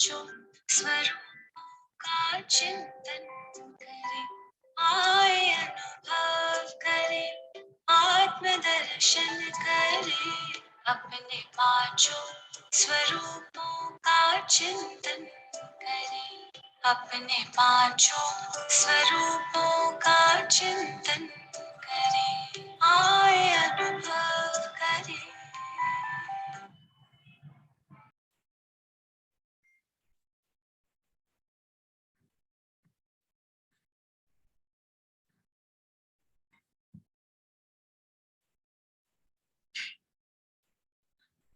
पांचों स्वरूपों का चिंतन करे, आए अनुभव करे, आत्मदर्शन करे। अपने पांचों स्वरूपों का चिंतन करे, अपने पांचों स्वरूपों का चिंतन करे, आए अनुभव करे।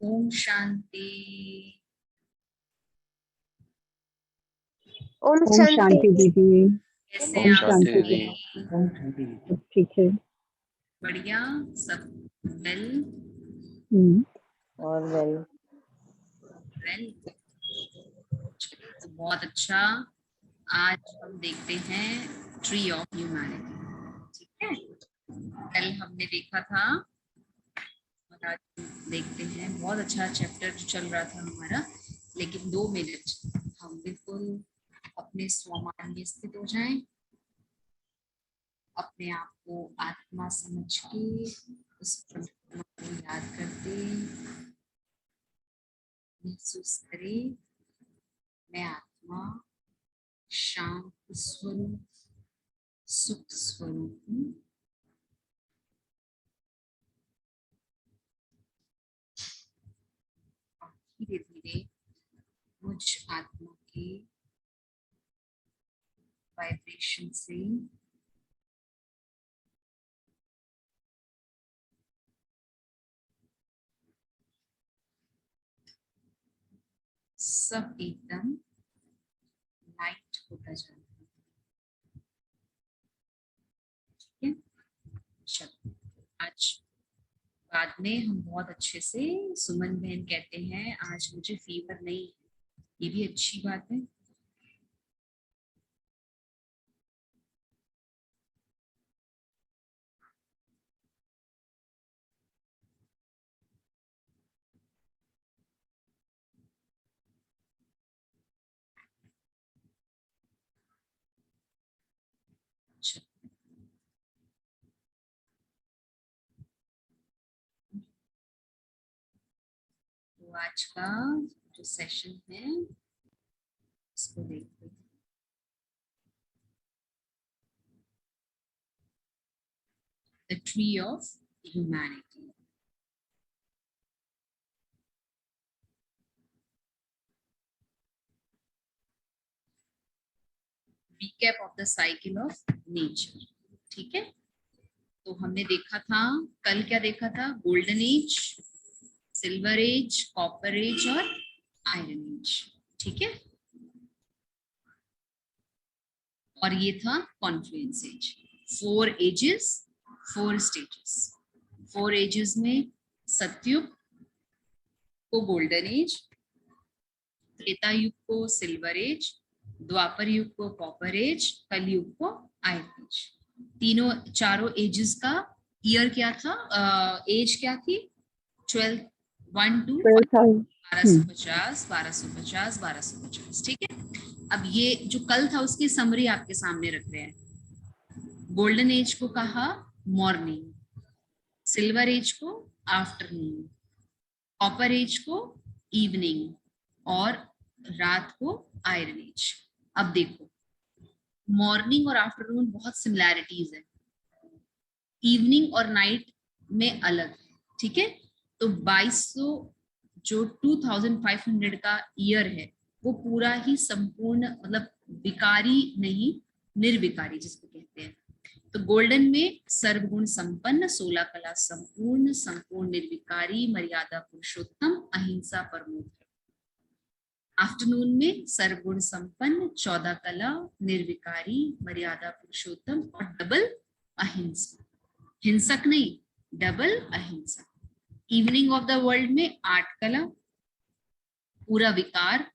ओम शांति। ओम ओम शांति। शांति दीदी। कैसे ओम आप शांति सभी? दीदी। ठीक है। बढ़िया, सब वेल और वेल। वेल, तो बहुत अच्छा। आज हम देखते हैं ट्री ऑफ ह्यूमैनिटी। ठीक है, कल हमने देखा था और आज देखते हैं। बहुत अच्छा चैप्टर जो चल रहा था हमारा, लेकिन 2 मिनट हम बिल्कुल अपने स्वमान में स्थित हो जाएं, अपने आप को आत्मा समझ के उस परमात्मा को याद करते महसूस करें, मैं आत्मा शांत स्वरूप सुख स्वरूप हूँ। धीरे धीरे मुझ आत्मा के वाइब्रेशन से सब एकदम लाइट होता जाता है। ठीक है, चलो आज बाद में हम बहुत अच्छे से, सुमन बहन कहते हैं आज मुझे फीवर नहीं है, ये भी अच्छी बात है। तो आज का जो सेशन है इसको देखते हैं। The tree of humanity. Recap of the cycle of nature. ठीक है, तो हमने देखा था कल, क्या देखा था? Golden age, silver age, copper age और आयरन एज। ठीक है, और ये था confluence age. 4 ages, 4 stages. 4 ages में सतयुग को गोल्डन एज, त्रेता युग को सिल्वर एज, द्वापर युग को कॉपर एज, कलयुग को आयरन एज। तीनों चारों एजेस का ईयर क्या था, एज क्या थी? 12, 1 to 1250, 1250, 1250। ठीक है, अब ये जो कल था उसकी समरी आपके सामने रख रहे हैं। गोल्डन एज को कहा मॉर्निंग, सिल्वर एज को आफ्टरनून, कॉपर एज को इवनिंग और रात को आयरन एज। अब देखो, मॉर्निंग और आफ्टरनून बहुत सिमिलैरिटीज है, इवनिंग और नाइट में अलग है। ठीक है, तो 2200 जो 2500 का ईयर है वो पूरा ही संपूर्ण, मतलब विकारी नहीं, निर्विकारी जिसको कहते हैं। तो गोल्डन में सर्वगुण संपन्न, 16 कला संपूर्ण, संपूर्ण निर्विकारी, मर्यादा पुरुषोत्तम, अहिंसा परमो धर्म। आफ्टरनून में सर्वगुण संपन्न, 14 कला, निर्विकारी, मर्यादा पुरुषोत्तम और डबल अहिंसा। हिंसक नहीं, डबल अहिंसा। इवनिंग ऑफ द वर्ल्ड में 8 कला, पूरा विकार,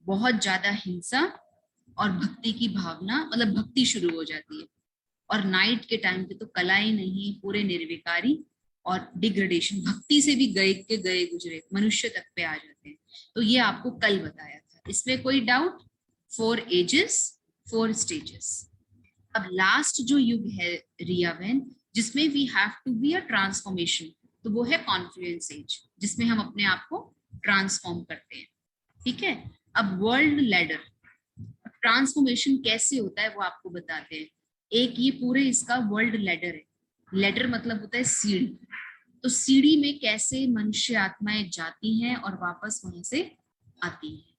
बहुत ज्यादा हिंसा और भक्ति की भावना, मतलब भक्ति शुरू हो जाती है। और नाइट के टाइम पे तो कलाएं नहीं, पूरे निर्विकारी और डिग्रेडेशन, भक्ति से भी गए के गए गुजरे, मनुष्य तक पे आ जाते हैं। तो ये आपको कल बताया था। इसमें कोई डाउट? 4 ages 4 stages. अब लास्ट जो युग है रिया बहन, जिसमें we have to be a transformation, तो वो है कॉन्फ्लुएंस एज, जिसमें हम अपने आप को ट्रांसफॉर्म करते हैं। ठीक है, अब वर्ल्ड लैडर ट्रांसफॉर्मेशन कैसे होता है वो आपको बताते हैं। एक ये पूरे इसका वर्ल्ड लैडर है। लैडर मतलब होता है सीढ़ी। तो सीढ़ी में कैसे मनुष्य आत्माएं जाती हैं और वापस वहां से आती हैं।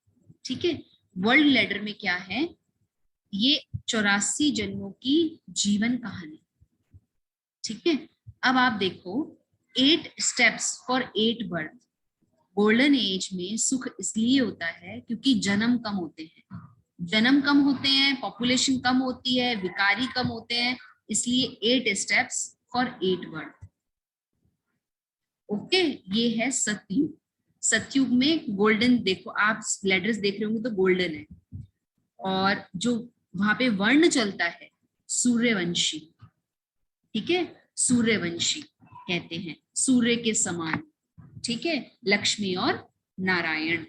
ठीक है, वर्ल्ड लैडर में क्या है, ये 84 जन्मों की जीवन कहानी। ठीक है, अब आप देखो 8 steps for 8 birth. Golden age में सुख इसलिए होता है क्योंकि जन्म कम होते हैं, जन्म कम होते हैं, पॉपुलेशन कम होती है, विकारी कम होते हैं, इसलिए 8 स्टेप्स फॉर 8 बर्थ। ओके, ये है सतयुग। सतयुग में गोल्डन, देखो आप लेटर्स देख रहे होंगे तो गोल्डन है, और जो वहां पे वर्ण चलता है सूर्यवंशी। ठीक है, सूर्यवंशी कहते हैं, सूर्य के समान। ठीक है, लक्ष्मी और नारायण।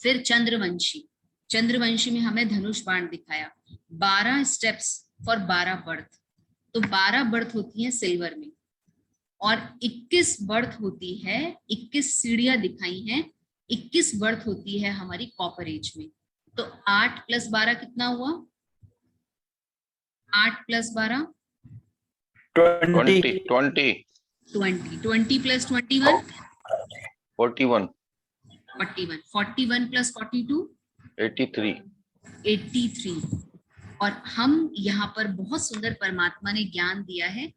फिर चंद्रवंशी, चंद्रवंशी में हमें धनुष बाण दिखाया। 12 स्टेप्स फॉर 12 बर्थ। तो 12 बर्थ होती है सिल्वर में, और 21 बर्थ होती है, 21 सीढ़ियां दिखाई हैं, 21 बर्थ होती है हमारी कॉपर एज में। तो 8 + 12 कितना हुआ? 8 + 12 20 20 20 + 21 41 41 41 + 42 83 83। और हम यहाँ पर बहुत सुंदर परमात्मा ने ज्ञान दिया है,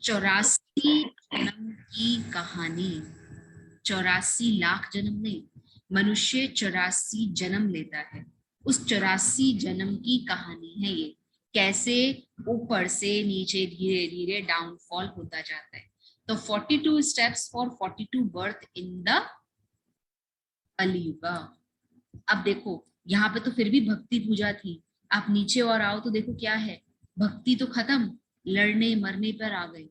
84 जन्म की कहानी। 84 लाख जन्म नहीं, मनुष्य 84 जन्म लेता है, उस 84 जन्म की कहानी है ये। कैसे ऊपर से नीचे धीरे धीरे डाउनफॉल होता जाता है। तो 42 steps for 42 birth in the Kaliyuga. अब देखो यहाँ पे तो फिर भी भक्ति पूजा थी, आप नीचे और आओ तो देखो क्या है, भक्ति तो खत्म, लड़ने मरने पर आ गए।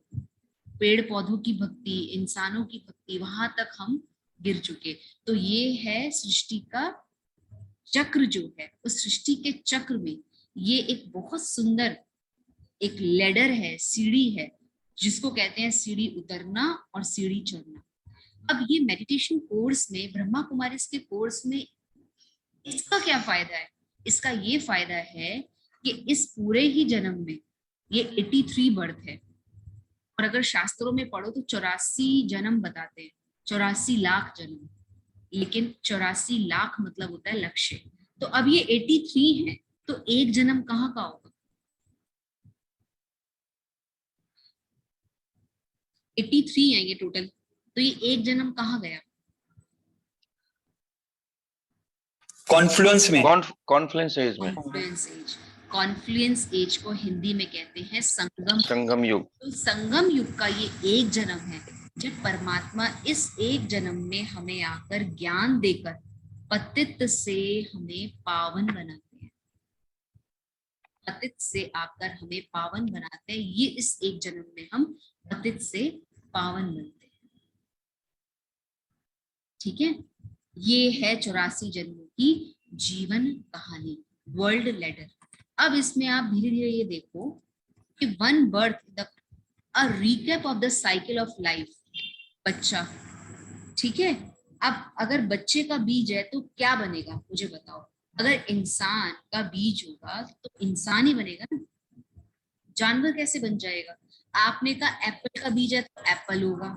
पेड़ पौधों की भक्ति, इंसानों की भक्ति, वहां तक हम गिर चुके। तो ये है सृष्टि का चक्र जो है, उस सृष्टि के चक्र में ये एक बहुत सुंदर एक लेडर है, सीढ़ी है, जिसको कहते हैं सीढ़ी उतरना और सीढ़ी चढ़ना। अब ये मेडिटेशन कोर्स में, ब्रह्मा कुमारीज के कोर्स में इसका क्या फायदा है? इसका ये फायदा है कि इस पूरे ही जन्म में ये 83 बर्थ है, और अगर शास्त्रों में पढ़ो तो 84 जन्म बताते हैं, 84 लाख जन्म, लेकिन 84 लाख मतलब होता है लक्ष्य। तो अब ये 83 है, तो एक जन्म कहाँ का होगा? 83 है ये टोटल, तो ये एक जन्म कहाँ गया? कॉन्फ्लुएंस में, कॉन्फ्लुएंस एज में, कॉन्फ्लुएंस एज। कॉन्फ्लुएंस एज को हिंदी में कहते हैं संगम। संगम युग। तो संगम युग का ये एक जन्म है, जब परमात्मा इस एक जन्म में हमें आकर ज्ञान देकर पतित से हमें पावन बनाते हैं। पतित से आकर हमें पावन बनाते हैं, ये इस एक जन्म में हम पतित से पावन बनते हैं। ठीक है, ये है 84 जन्मों की जीवन कहानी, वर्ल्ड लेडर। अब इसमें आप धीरे धीरे ये देखो कि 1 birth the a recap of the cycle of life. बच्चा, ठीक है, अब अगर बच्चे का बीज है तो क्या बनेगा मुझे बताओ? अगर इंसान का बीज होगा तो इंसान ही बनेगा ना, जानवर कैसे बन जाएगा? आपने कहा एप्पल का बीज है तो एप्पल होगा,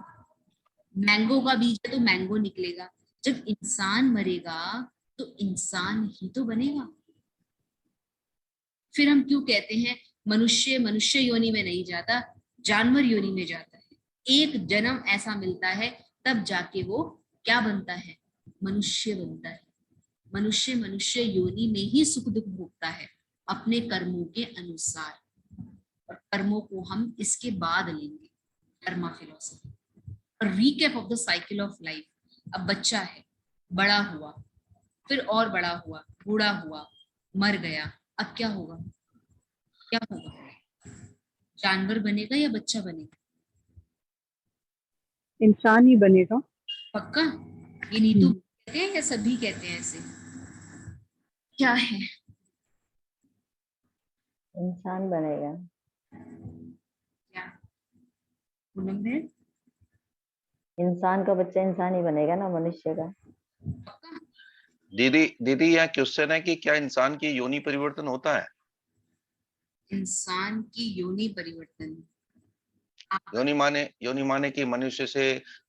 मैंगो का बीज है तो मैंगो निकलेगा। जब इंसान मरेगा तो इंसान ही तो बनेगा। फिर हम क्यों कहते हैं मनुष्य मनुष्य योनि में नहीं जाता, जानवर योनि में जाता है। एक जन्म ऐसा मिलता है तब जाके वो क्या बनता है? मनुष्य बनता है। मनुष्य मनुष्य योनि में ही सुख दुख भोगता है अपने कर्मों के अनुसार, और कर्मों को हम इसके बाद लेंगे, Karma philosophy. Recap of the cycle of life. अब बच्चा है, बड़ा हुआ, फिर और बड़ा हुआ, बूढ़ा हुआ, मर गया, अब क्या होगा? क्या होगा? जानवर बनेगा या बच्चा बनेगा? इंसान ही बनेगा। पक्का? ये नीतू कहते हैं या सभी कहते हैं ऐसे? क्या है? इंसान बनेगा। क्या पूनम है? इंसान का बच्चा इंसान ही बनेगा ना, मनुष्य का। पक्का? दीदी दीदी यहाँ क्वेश्चन है कि क्या इंसान की योनि परिवर्तन होता है? इंसान की योनि परिवर्तन। आप योनि माने कि मनुष्य से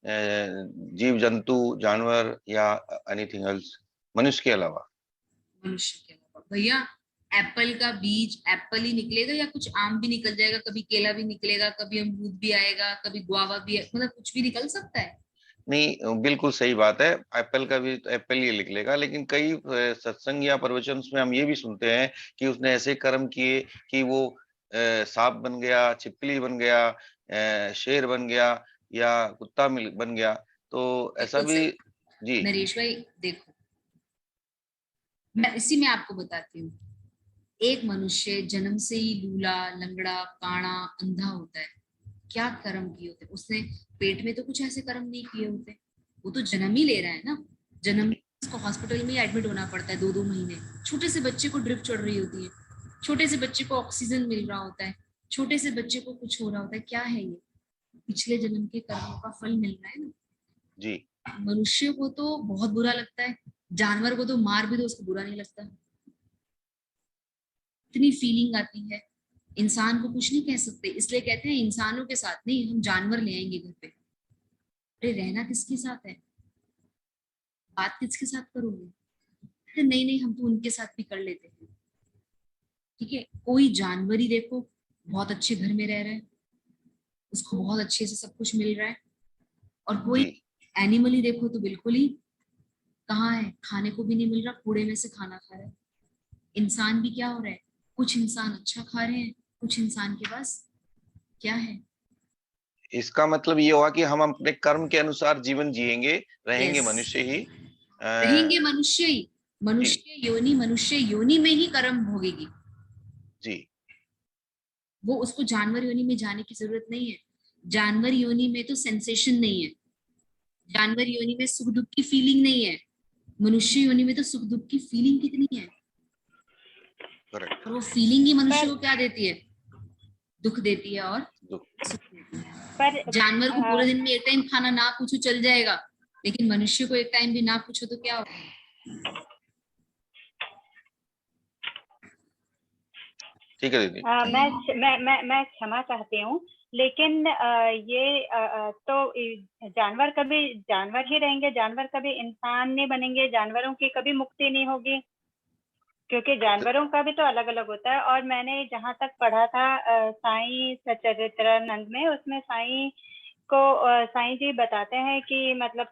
जीव जंतु जानवर या एनीथिंग एल्स, मनुष्य के अलावा। मनुष्य के अलावा भैया, एप्पल का बीज एप्पल ही निकलेगा या कुछ आम भी निकल जाएगा, कभी केला भी निकलेगा, कभी अमरूद भी आएगा, कभी गुआवा भी मतलब कुछ भी निकल सकता है। नहीं, बिल्कुल सही बात है, एप्पल का भी तो एप्पल ही निकलेगा, लेकिन कई सत्संग या प्रवचन में हम ये भी सुनते हैं कि उसने ऐसे कर्म किए कि वो सांप बन गया, छिपकली बन गया, शेर बन गया या कुत्ता बन गया, तो ऐसा बिल्कुल भी। सही। जी नरेश भाई देखो, मैं इसी में आपको बताती हूँ। एक मनुष्य जन्म से ही लूला, लंगड़ा, काना, अंधा होता है। क्या कर्म किए होते? उसने पेट में तो कुछ ऐसे कर्म नहीं किए होते। वो तो जन्म ही ले रहा है ना। जन्म उसको हॉस्पिटल में एडमिट होना पड़ता है 2-2 महीने। छोटे से बच्चे को ड्रिप चढ़ रही होती है, छोटे से बच्चे को ऑक्सीजन मिल रहा होता है, छोटे से बच्चे को कुछ हो रहा होता है। क्या है ये? पिछले जन्म के कर्मों का फल मिल रहा है ना। जी। मनुष्य को तो बहुत बुरा लगता है, जानवर को तो मार भी दो उसको बुरा नहीं लगता। इतनी फीलिंग आती है। इंसान को कुछ नहीं कह सकते, इसलिए कहते हैं इंसानों के साथ नहीं, हम जानवर ले आएंगे घर पे। अरे रहना किसके साथ है? बात किसके साथ करोगे? अरे नहीं नहीं, हम तो उनके साथ भी कर लेते हैं। ठीक है, कोई जानवर ही देखो बहुत अच्छे घर में रह रहा है, उसको बहुत अच्छे से सब कुछ मिल रहा है। और कोई जी एनिमल ही देखो तो बिल्कुल ही कहाँ है, खाने को भी नहीं मिल रहा, कूड़े में से खाना खा रहा है। इंसान भी क्या हो रहा है, कुछ इंसान अच्छा खा रहे हैं, कुछ इंसान के पास क्या है। इसका मतलब ये हुआ कि हम अपने कर्म के अनुसार जीवन जिएंगे, रहेंगे यस, मनुष्य ही। रहेंगे मनुष्य ही। जी मनुष्य योनि में ही कर्म भोगेगी। जी वो उसको जानवर योनि में जाने की जरूरत नहीं है। जानवर योनि में तो सेंसेशन नहीं है, जानवर योनि में सुख दुख की फीलिंग नहीं है। मनुष्य योनि में तो सुख दुख की फीलिंग कितनी है। करेक्ट। और वो फीलिंग ही मनुष्य पर को क्या देती है? दुख देती है और सुख देती है। पर जानवर को पूरे दिन में एक टाइम खाना ना पूछो चल जाएगा, लेकिन मनुष्य को एक टाइम भी ना पूछो तो क्या होगा? ठीक है दीदी। मैं क्षमा चाहती हूँ, लेकिन तो जानवर कभी जानवर ही रहेंगे, जानवर कभी इंसान नहीं बनेंगे, जानवरों की कभी मुक्ति नहीं होगी, क्योंकि जानवरों का भी तो अलग अलग होता है। और मैंने जहाँ तक पढ़ा था साईं सच्चिदानंद में, उसमें साईं जी बताते हैं कि मतलब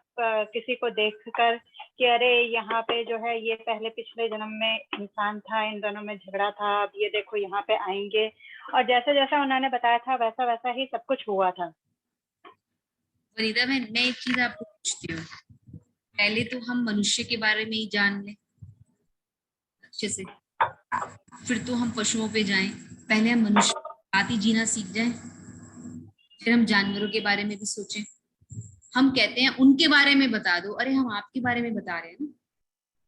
किसी को देखकर कि अरे यहाँ पे जो है ये पहले पिछले जन्म में इंसान था, इन दोनों में झगड़ा था, अब ये देखो यहाँ पे आएंगे। और जैसा जैसा उन्होंने बताया था वैसा वैसा ही सब कुछ हुआ था। वनीता, मैं एक चीज आपको पूछती हूँ। पहले तो हम मनुष्य के बारे में ही जान लें अच्छे से, फिर तो हम पशुओं पे जाएं। पहले हम मनुष्य के साथ ही जीना सीख जाएं, फिर हम जानवरों के बारे में भी सोचें। हम कहते हैं उनके बारे में बता दो, अरे हम आपके बारे में बता रहे हैं ना।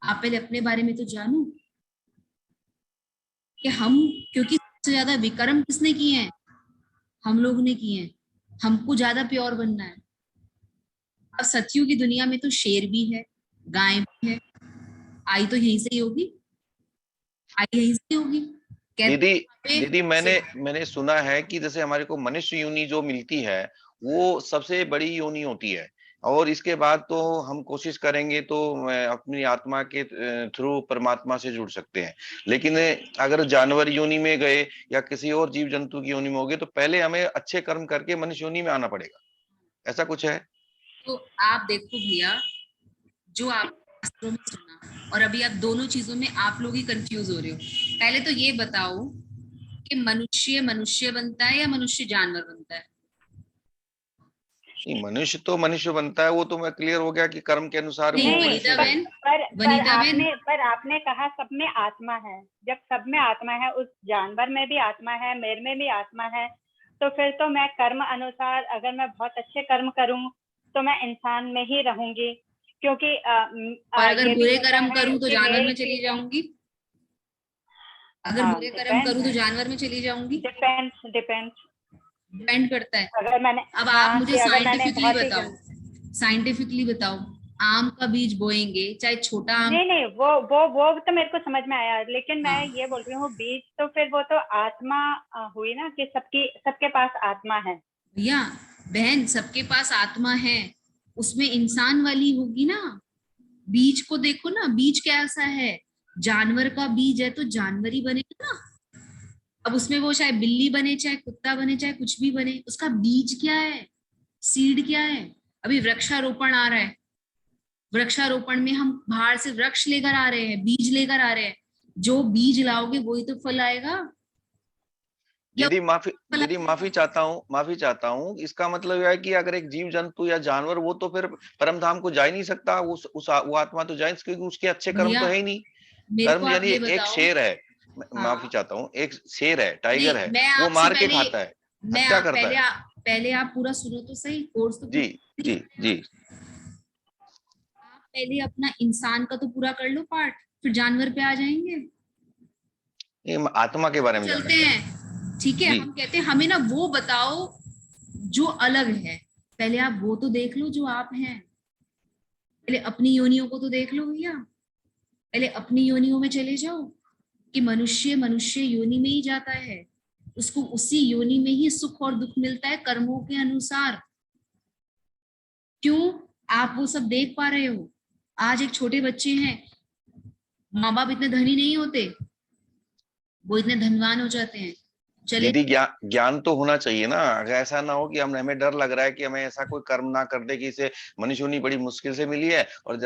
आप पहले अपने बारे में तो जानो कि हम, क्योंकि सबसे ज्यादा विक्रम किसने किए हैं? हम लोग ने किए हैं। हमको ज्यादा प्योर बनना है। अब सत्युग की दुनिया में तो शेर भी है, गाय भी है। आई तो यहीं से ही होगी, आई यहीं से ही होगी। दीदी कहते दीदी मैंने हैं मैंने सुना है कि जैसे हमारे को मनुष्य योनि जो मिलती है वो सबसे बड़ी योनि होती है, और इसके बाद तो हम कोशिश करेंगे तो अपनी आत्मा के थ्रू परमात्मा से जुड़ सकते हैं। लेकिन अगर जानवर योनि में गए या किसी और जीव जंतु की योनि में हो गए तो पहले हमें अच्छे कर्म करके मनुष्य योनि में आना पड़ेगा, ऐसा कुछ है? तो आप देखो भैया, जो आप शास्त्रों में सुना और अभी आप दोनों चीजों में आप लोग ही कंफ्यूज हो रहे हो। पहले तो ये बताओ कि मनुष्य मनुष्य बनता है या मनुष्य जानवर बनता है? नहीं, मनुष्य तो मनुष्य बनता है, वो तो मैं क्लियर हो गया कि कर्म के अनुसार वो नहीं, नहीं, वनीता मनुष्य बहन, पर वनीता बहन, आपने कहा सब में आत्मा है। जब सब में आत्मा है, उस जानवर में भी आत्मा है, मेरे में भी आत्मा है, तो फिर तो मैं कर्म अनुसार अगर मैं बहुत अच्छे कर्म करूं तो मैं इंसान में ही रहूंगी, क्योंकि और अगर ये भी बुरे होता कर्म है करूं तो कि जानवर मेल में चली फीमेल। जाऊंगी। अगर हाँ, बुरे कर्म करूँ तो जानवर में चली जाऊंगी? डिपेंड्स डिपेंड करता है। अगर मैंने अब हाँ आप मुझे कि अगर मैंने साइंटिफिकली बहुत ही बताओ, साइंटिफिकली बताओ, आम का बीज बोएंगे, चाहे छोटा आम। नहीं वो तो मेरे को समझ में आया, लेकिन मैं हाँ। ये बोल रही हूँ बीज तो फिर वो तो आत्मा हुई ना, कि सबके पास आत्मा है। भैया बहन, सबके पास आत्मा है, उसमें इंसान वाली होगी ना। बीज को देखो ना, बीज कैसा है, जानवर का बीज है तो जानवर ही बनेगा ना। अब उसमें वो चाहे बिल्ली बने, चाहे कुत्ता बने, चाहे कुछ भी बने, उसका बीज क्या है, सीड क्या है। अभी वृक्षारोपण आ रहा है, वृक्षारोपण में हम बाहर से वृक्ष लेकर आ रहे हैं, बीज लेकर आ रहे हैं। जो बीज लाओगे वही तो फल आएगा। या फल दीदी माफी चाहता हूँ, इसका मतलब यह है कि अगर एक जीव जंतु या जानवर, वो तो फिर परम धाम को जा ही नहीं सकता, वो आत्मा तो जा, क्योंकि उसके अच्छे कर्म भैया तो है ही नहीं। मेरे को कर्म आप यानी ये एक बताओ। शेर है, माफी हाँ, चाहता हूँ, एक शेर है, टाइगर नहीं है, मैं वो आपसे मार के पहले, खाता है, हत्या करता है। पहले आप पूरा सुनो तो सही, कोर्स तो जी पूरा। जी जी। आप पहले अपना इंसान का तो पूरा कर लो पार्ट, फिर जानवर पे आ जाएंगे। ये आत्मा के बारे में चलते जानना चाहता हैं, ठीक है। हूँ। जी हम कहते हैं हमें ना वो बताओ जो अलग है। पहले आप वो तो देख लो जो आप हैं। पहले अपनी योनियों को तो देख लो भैया। पहले अपनी योनियों में चले जाओ कि मनुष्य मनुष्य योनि में ही जाता है, उसको उसी योनि में ही सुख और दुख मिलता है कर्मों के अनुसार। क्यों? आप वो सब देख पा रहे हो। आज एक छोटे बच्चे हैं, माँ बाप इतने धनी नहीं होते, वो इतने धनवान हो जाते हैं। चले दीदी, ज्ञान तो होना चाहिए ना, अगर ऐसा ना हो कि हमें डर लग रहा है कि हमें ऐसा कोई कर्म ना कर दे कि इसे मनुष्य होनी बड़ी मुश्किल से मिली है, और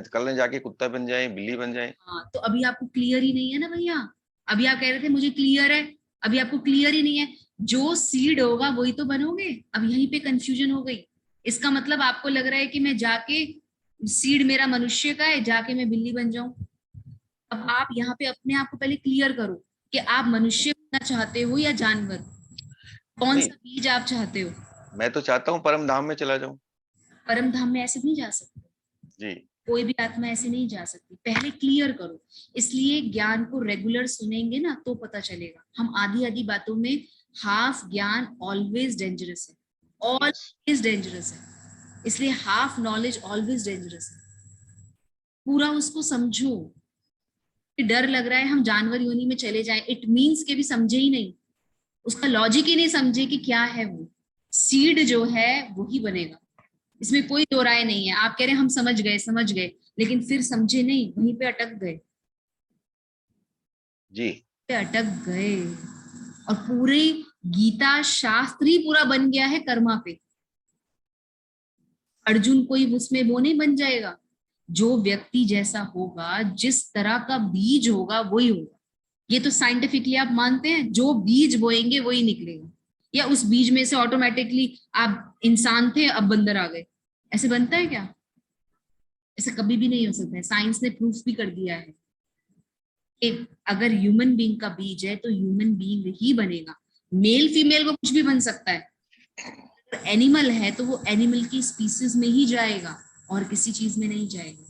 कल ने जाके कुत्ता बन जाए, बिल्ली बन जाए। हाँ, तो अभी आपको क्लियर ही नहीं है ना भैया। अभी आप कह रहे थे मुझे क्लियर है, अभी आपको क्लियर ही नहीं है। जो सीड होगा वही तो बनोगे। अब यहीं पे कंफ्यूजन हो गई। इसका मतलब आपको लग रहा है कि मैं जाके, सीड मेरा मनुष्य का है, जाके मैं बिल्ली बन जाऊं। अब आप यहाँ पे अपने आप को पहले क्लियर करो कि आप मनुष्य बनना चाहते हो या जानवर, कौन नहीं, सा बीज आप चाहते हो। मैं तो चाहता हूँ परम धाम में चला जाऊं। परम धाम में ऐसे नहीं जा सकते, जी कोई भी आत्मा ऐसे नहीं जा सकती। पहले क्लियर करो। इसलिए ज्ञान को रेगुलर सुनेंगे ना तो पता चलेगा। हम आधी आधी बातों में, हाफ ज्ञान ऑलवेज डेंजरस है, यस। ऑलवेज डेंजरस है। इसलिए हाफ नॉलेज ऑलवेज डेंजरस है। पूरा उसको समझो। कि डर लग रहा है हम जानवर योनि में चले जाएं, इट मीन्स के भी समझे ही नहीं, उसका लॉजिक ही नहीं समझे कि क्या है वो। सीड जो है वही बनेगा, इसमें कोई दो राय नहीं है। आप कह रहे हैं हम समझ गए, लेकिन फिर समझे नहीं, वहीं पे अटक गए, जी पे अटक गए। और पूरी गीता शास्त्र ही पूरा बन गया है कर्मा पे। अर्जुन कोई उसमें वो नहीं बन जाएगा। जो व्यक्ति जैसा होगा, जिस तरह का बीज होगा वही होगा। ये तो साइंटिफिकली आप मानते हैं, जो बीज बोएंगे वही निकलेगा। या उस बीज में से ऑटोमेटिकली आप इंसान थे अब बंदर आ गए, ऐसे बनता है क्या? ऐसा कभी भी नहीं हो सकता है। साइंस ने प्रूफ भी कर दिया है कि अगर ह्यूमन बीइंग का बीज है तो ह्यूमन बीइंग ही बनेगा। मेल फीमेल को कुछ भी बन सकता है। अगर एनिमल है तो वो एनिमल की स्पीसीज में ही जाएगा और किसी चीज में नहीं जाएगा।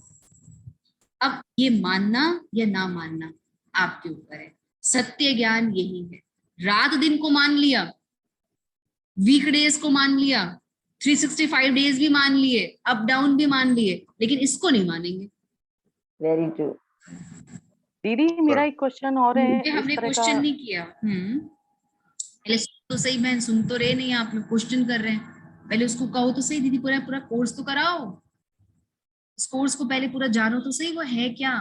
अब ये मानना या ना मानना आपके ऊपर है। सत्य ज्ञान यही है। रात दिन को मान लिया, वीकडेज को मान लिया, 365 डेज भी मान लिए, अप डाउन भी मान लिए, लेकिन इसको नहीं मानेंगे। Very true. दीदी मेरा एक क्वेश्चन और है ये इस हमने तरह का। क्वेश्चन नहीं किया। पहले सुन तो सही बहन, सुन तो रहे नहीं, आप लोग क्वेश्चन कर रहे हैं। पहले उसको कहो तो सही, दीदी पूरा पूरा कोर्स तो कराओ। इस कोर्स को पहले पूरा जानो तो सही, वो है क्या।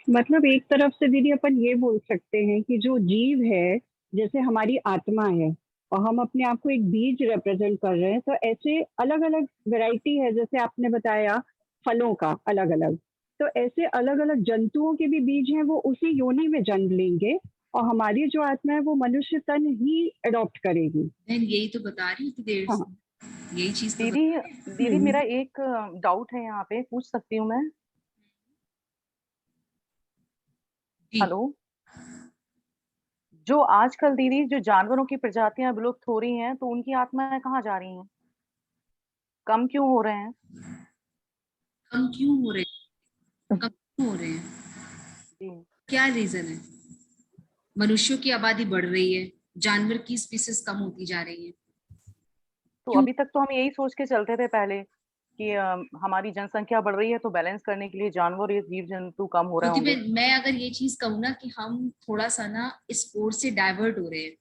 मतलब एक तरफ से दीदी अपन ये बोल सकते हैं कि जो जीव है, जैसे हमारी आत्मा है और हम अपने आप को एक बीज रिप्रेजेंट कर रहे हैं, तो ऐसे अलग अलग वैरायटी है। जैसे आपने बताया फलों का अलग अलग, तो ऐसे अलग अलग जंतुओं के भी बीज हैं, वो उसी योनि में जन्म लेंगे और हमारी जो आत्मा है वो मनुष्य तन ही अडॉप्ट करेगी। बहन यही तो बता रही हूँ इतनी देर हाँ। से, यही चीज तो दीदी बता रही हूँ। दीदी मेरा एक डाउट है यहाँ पे, पूछ सकती हूँ मैं? जी। हेलो। जो आजकल दीदी जो जानवरों की प्रजातियां विलुप्त हो रही हैं, तो उनकी आत्माएं कहाँ जा रही हैं? कम क्यों हो रहे हैं? कम क्यों हो रहे हैं? कम क्यों हो रहे हैं? जी क्या रीजन है? मनुष्यों की आबादी बढ़ रही है, जानवर की स्पीसीज कम होती जा रही है। तो क्यों? अभी तक तो हम यही सोच के चलते थे पहले कि हमारी जनसंख्या बढ़ रही है तो बैलेंस करने के लिए जानवर या जीव जंतु कम हो रहे क्योंकि होंगे। मैं अगर ये चीज कहूँ ना कि हम थोड़ा सा ना इस कोर्स से डाइवर्ट हो रहे हैं,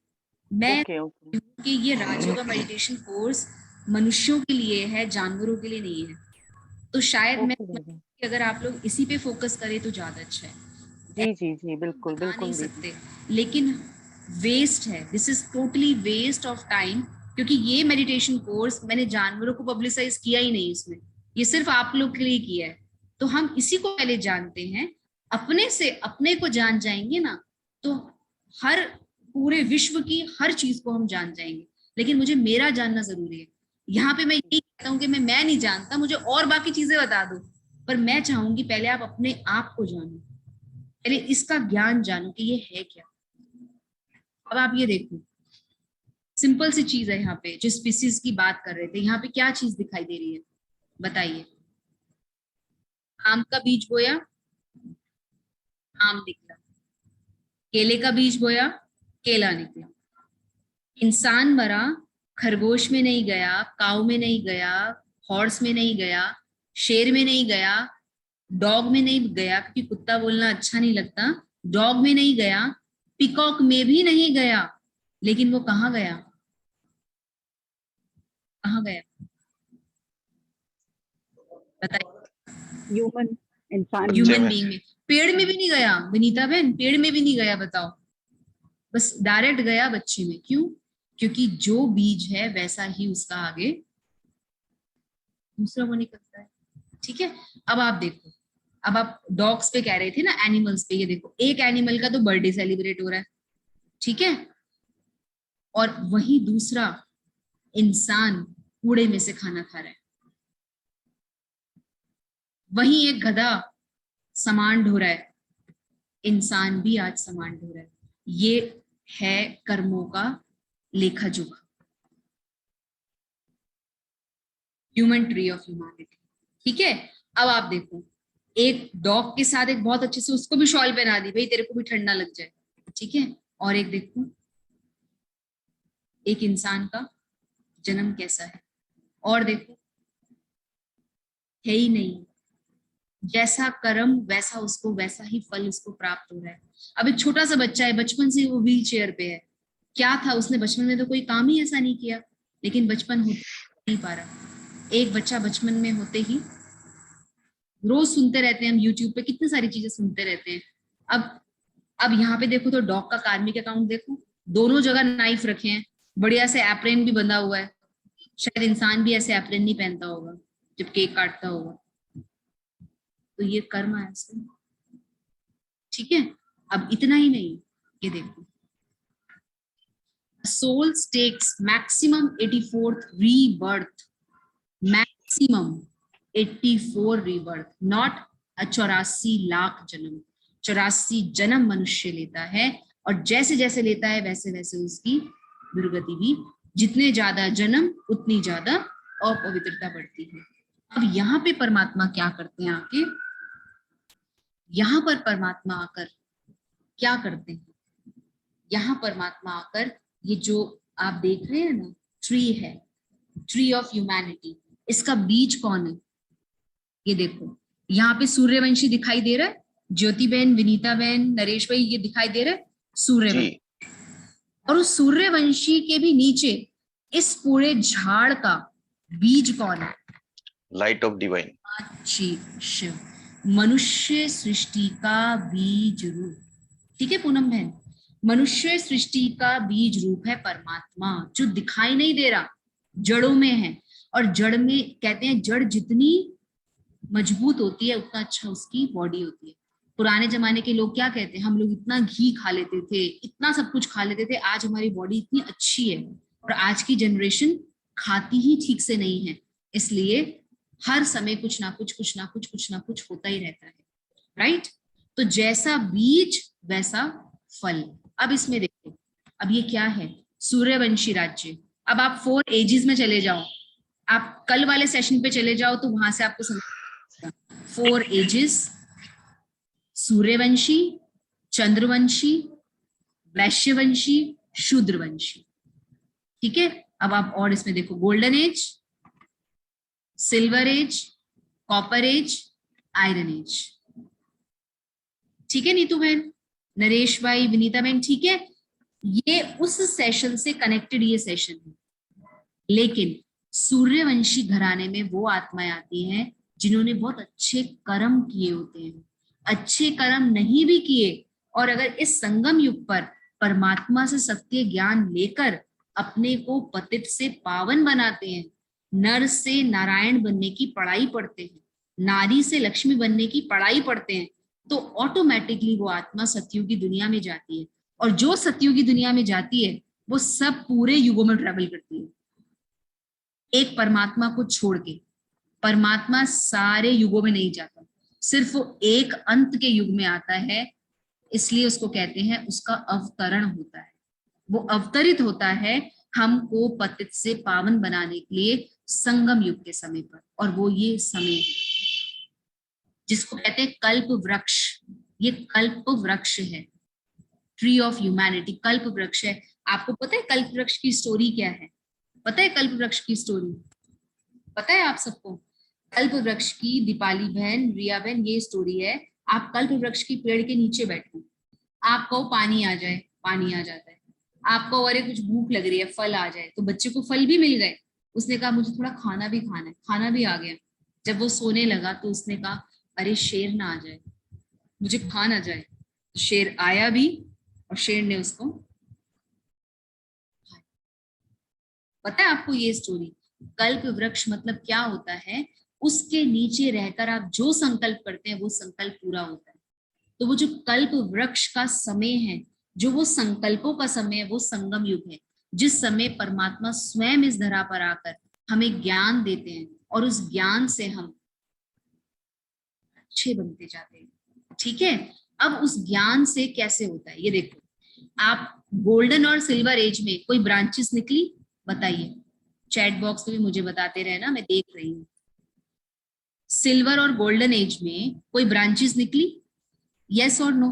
मैं ओके ओके कि ये राजयोगा मेडिटेशन कोर्स मनुष्यों के लिए है, जानवरों के लिए नहीं है। तो शायद मैं ओके दीदी। कि अगर आप लोग इसी पे फोकस करें तो ज्यादा अच्छा है। जी जी जी, बिल्कुल बता नहीं बिल्कुल दीदी। सकते, लेकिन वेस्ट है, this is totally waste of time. क्योंकि ये मेडिटेशन कोर्स मैंने जानवरों को पब्लिसाइज किया ही नहीं इसमें, ये सिर्फ आप लोग के लिए किया है। तो हम इसी को पहले जानते हैं, अपने से अपने को जान जाएंगे ना तो हर पूरे विश्व की हर चीज को हम जान जाएंगे। लेकिन मुझे मेरा जानना जरूरी है। यहाँ पे मैं यही कहता हूँ कि मैं नहीं जानता, मुझे और बाकी चीजें बता दो, पर मैं चाहूंगी पहले आप अपने आप को जानो, पहले इसका ज्ञान जानो कि ये है क्या। अब आप ये देखो, सिंपल सी चीज है। यहाँ पे जो स्पीसीज की बात कर रहे थे, यहाँ पे क्या चीज दिखाई दे रही है बताइए? आम का बीज बोया, आम निकला। केले का बीज बोया, केला निकला। इंसान मरा, खरगोश में नहीं गया, काऊ में नहीं गया, हॉर्स में नहीं गया, शेर में नहीं गया, डॉग में नहीं गया क्योंकि कुत्ता बोलना अच्छा नहीं लगता, डॉग में नहीं गया, पिकॉक में भी नहीं गया। लेकिन वो कहाँ गया? कहाँ गया बताइए? ह्यूमन, इंसान। ह्यूमन बीइंग में। पेड़ में भी नहीं गया विनीता बहन, पेड़ में भी नहीं गया, बताओ। बस डायरेक्ट गया बच्चे में। क्यों? क्योंकि जो बीज है वैसा ही उसका आगे दूसरा वो निकलता है। ठीक है, अब आप देखो, अब आप डॉग्स पे कह रहे थे ना, एनिमल्स पे। ये देखो, एक एनिमल का तो बर्थडे सेलिब्रेट हो रहा है, ठीक है, और वही दूसरा इंसान कूड़े में से खाना खा रहा है। वही एक गधा सामान ढो रहा है, इंसान भी आज सामान ढो रहा है। ये है कर्मों का लेखा जोखा, ह्यूमन ट्री ऑफ ह्यूमैनिटी। ठीक है, अब आप देखो, एक डॉग के साथ एक बहुत अच्छे से उसको भी शॉल पहना दी, भाई तेरे को भी ठंडा लग जाए, ठीक है। और एक देखो, एक इंसान का जन्म कैसा है, और देखो, है ही नहीं। जैसा कर्म वैसा उसको, वैसा ही फल उसको प्राप्त हो रहा है। अब एक छोटा सा बच्चा है, बचपन से वो व्हील चेयर पे है। क्या था, उसने बचपन में तो कोई काम ही ऐसा नहीं किया, लेकिन बचपन होते नहीं पा रहा। एक बच्चा बचपन में होते ही, रोज सुनते रहते हैं हम यूट्यूब पे, कितनी सारी चीजें सुनते रहते हैं। अब यहाँ पे देखो तो डॉग का कार्मिक अकाउंट देखो, दोनों जगह नाइफ रखे हैं, बढ़िया से एप्रेन भी बंधा हुआ है। शायद इंसान भी ऐसे एप्रेन नहीं पहनता होगा जब केक काटता होगा। तो ये कर्म है इसमें, ठीक है। अब इतना ही नहीं, ये देखो, soul takes maximum 84th rebirth, maximum 84 rebirth, not a 84 lakh जन्म। 84 जन्म मनुष्य लेता है, और जैसे जैसे लेता है वैसे वैसे उसकी दुर्गति भी, जितने ज्यादा जन्म उतनी ज्यादा अपवित्रता बढ़ती है। अब यहाँ पे परमात्मा क्या करते हैं आके, यहाँ पर परमात्मा आकर क्या करते हैं, यहाँ परमात्मा आकर, ये जो आप देख रहे हैं ना, ट्री है, ट्री ऑफ ह्यूमैनिटी, इसका बीज कौन है? ये देखो, यहाँ पे सूर्यवंशी दिखाई दे रहा है, ज्योति बहन, विनीता बहन, नरेश भाई, ये दिखाई दे रहा है सूर्यवंशी। और उस सूर्यवंशी के भी नीचे इस पूरे झाड़ का बीज कौन है? लाइट ऑफ डिवाइन, शिव, मनुष्य सृष्टि का बीज रूप। ठीक है पूनम बहन, मनुष्य सृष्टि का बीज रूप है परमात्मा, जो दिखाई नहीं दे रहा, जड़ों में है। और जड़ में कहते हैं, जड़ जितनी मजबूत होती है उतना अच्छा उसकी बॉडी होती है। पुराने जमाने के लोग क्या कहते हैं, हम लोग इतना घी खा लेते थे, इतना सब कुछ खा लेते थे, आज हमारी बॉडी इतनी अच्छी है। और आज की जनरेशन खाती ही ठीक से नहीं है, इसलिए हर समय कुछ ना कुछ होता ही रहता है, राइट। तो जैसा बीज वैसा फल। अब इसमें देखो, अब ये क्या है, सूर्यवंशी राज्य। अब आप 4 एजेस में चले जाओ, आप कल वाले सेशन पे चले जाओ तो वहां से आपको समझ 4 एजेस, सूर्यवंशी, चंद्रवंशी, वैश्यवंशी, शूद्रवंशी। ठीक है, अब आप और इसमें देखो, golden age, silver age, copper age, iron age. ठीक है नीतू बहन, नरेश भाई, विनीता बहन, ठीक है। ये उस सेशन से कनेक्टेड ये सेशन है। लेकिन सूर्यवंशी घराने में वो आत्माएं आती हैं जिन्होंने बहुत अच्छे कर्म किए होते हैं। अच्छे कर्म नहीं भी किए और अगर इस संगम युग पर परमात्मा से सत्य ज्ञान लेकर अपने को पतित से पावन बनाते हैं, नर से नारायण बनने की पढ़ाई पढ़ते हैं, नारी से लक्ष्मी बनने की पढ़ाई पढ़ते हैं, तो ऑटोमेटिकली वो आत्मा सतयुगी दुनिया में जाती है। और जो सतयुगी दुनिया में जाती है वो सब पूरे युगों में ट्रेवल करती है, एक परमात्मा को छोड़ के। परमात्मा सारे युगों में नहीं जाता, सिर्फ वो एक अंत के युग में आता है, इसलिए उसको कहते हैं उसका अवतरण होता है। वो अवतरित होता है हमको पतित से पावन बनाने के लिए संगम युग के समय पर, और वो ये समय है जिसको कहते हैं कल्प वृक्ष। ये कल्प वृक्ष है, ट्री ऑफ ह्यूमैनिटी, कल्प वृक्ष है। आपको पता है कल्प वृक्ष की स्टोरी क्या है? पता है कल्प वृक्ष की स्टोरी? पता है आप सबको? कल्प वृक्ष की दीपाली बहन, रिया बहन, ये स्टोरी है। आप कल्प वृक्ष की पेड़ के नीचे बैठो, आपको पानी आ जाए, पानी आ जाता है। आपको अरे कुछ भूख लग रही है, फल आ जाए, तो बच्चे को फल भी मिल गए। उसने कहा मुझे थोड़ा खाना भी खाना है, खाना भी आ गया। जब वो सोने लगा तो उसने कहा अरे शेर ना आ जाए, मुझे खा ना जाए। तो शेर आया भी और शेर ने उसको, पता है आपको ये स्टोरी? कल्प वृक्ष मतलब क्या होता है? उसके नीचे रहकर आप जो संकल्प करते हैं वो संकल्प पूरा होता है। तो वो जो कल्प वृक्ष का समय है, जो वो संकल्पों का समय है, वो संगम युग है, जिस समय परमात्मा स्वयं इस धरा पर आकर हमें ज्ञान देते हैं और उस ज्ञान से हम अच्छे बनते जाते हैं। ठीक है, अब उस ज्ञान से कैसे होता है ये देखो। आप गोल्डन और सिल्वर एज में कोई ब्रांचेस निकली? बताइए, चैट बॉक्स में भी मुझे बताते रहे ना, मैं देख रही हूँ। सिल्वर और गोल्डन एज में कोई ब्रांचेस निकली? यस और नो?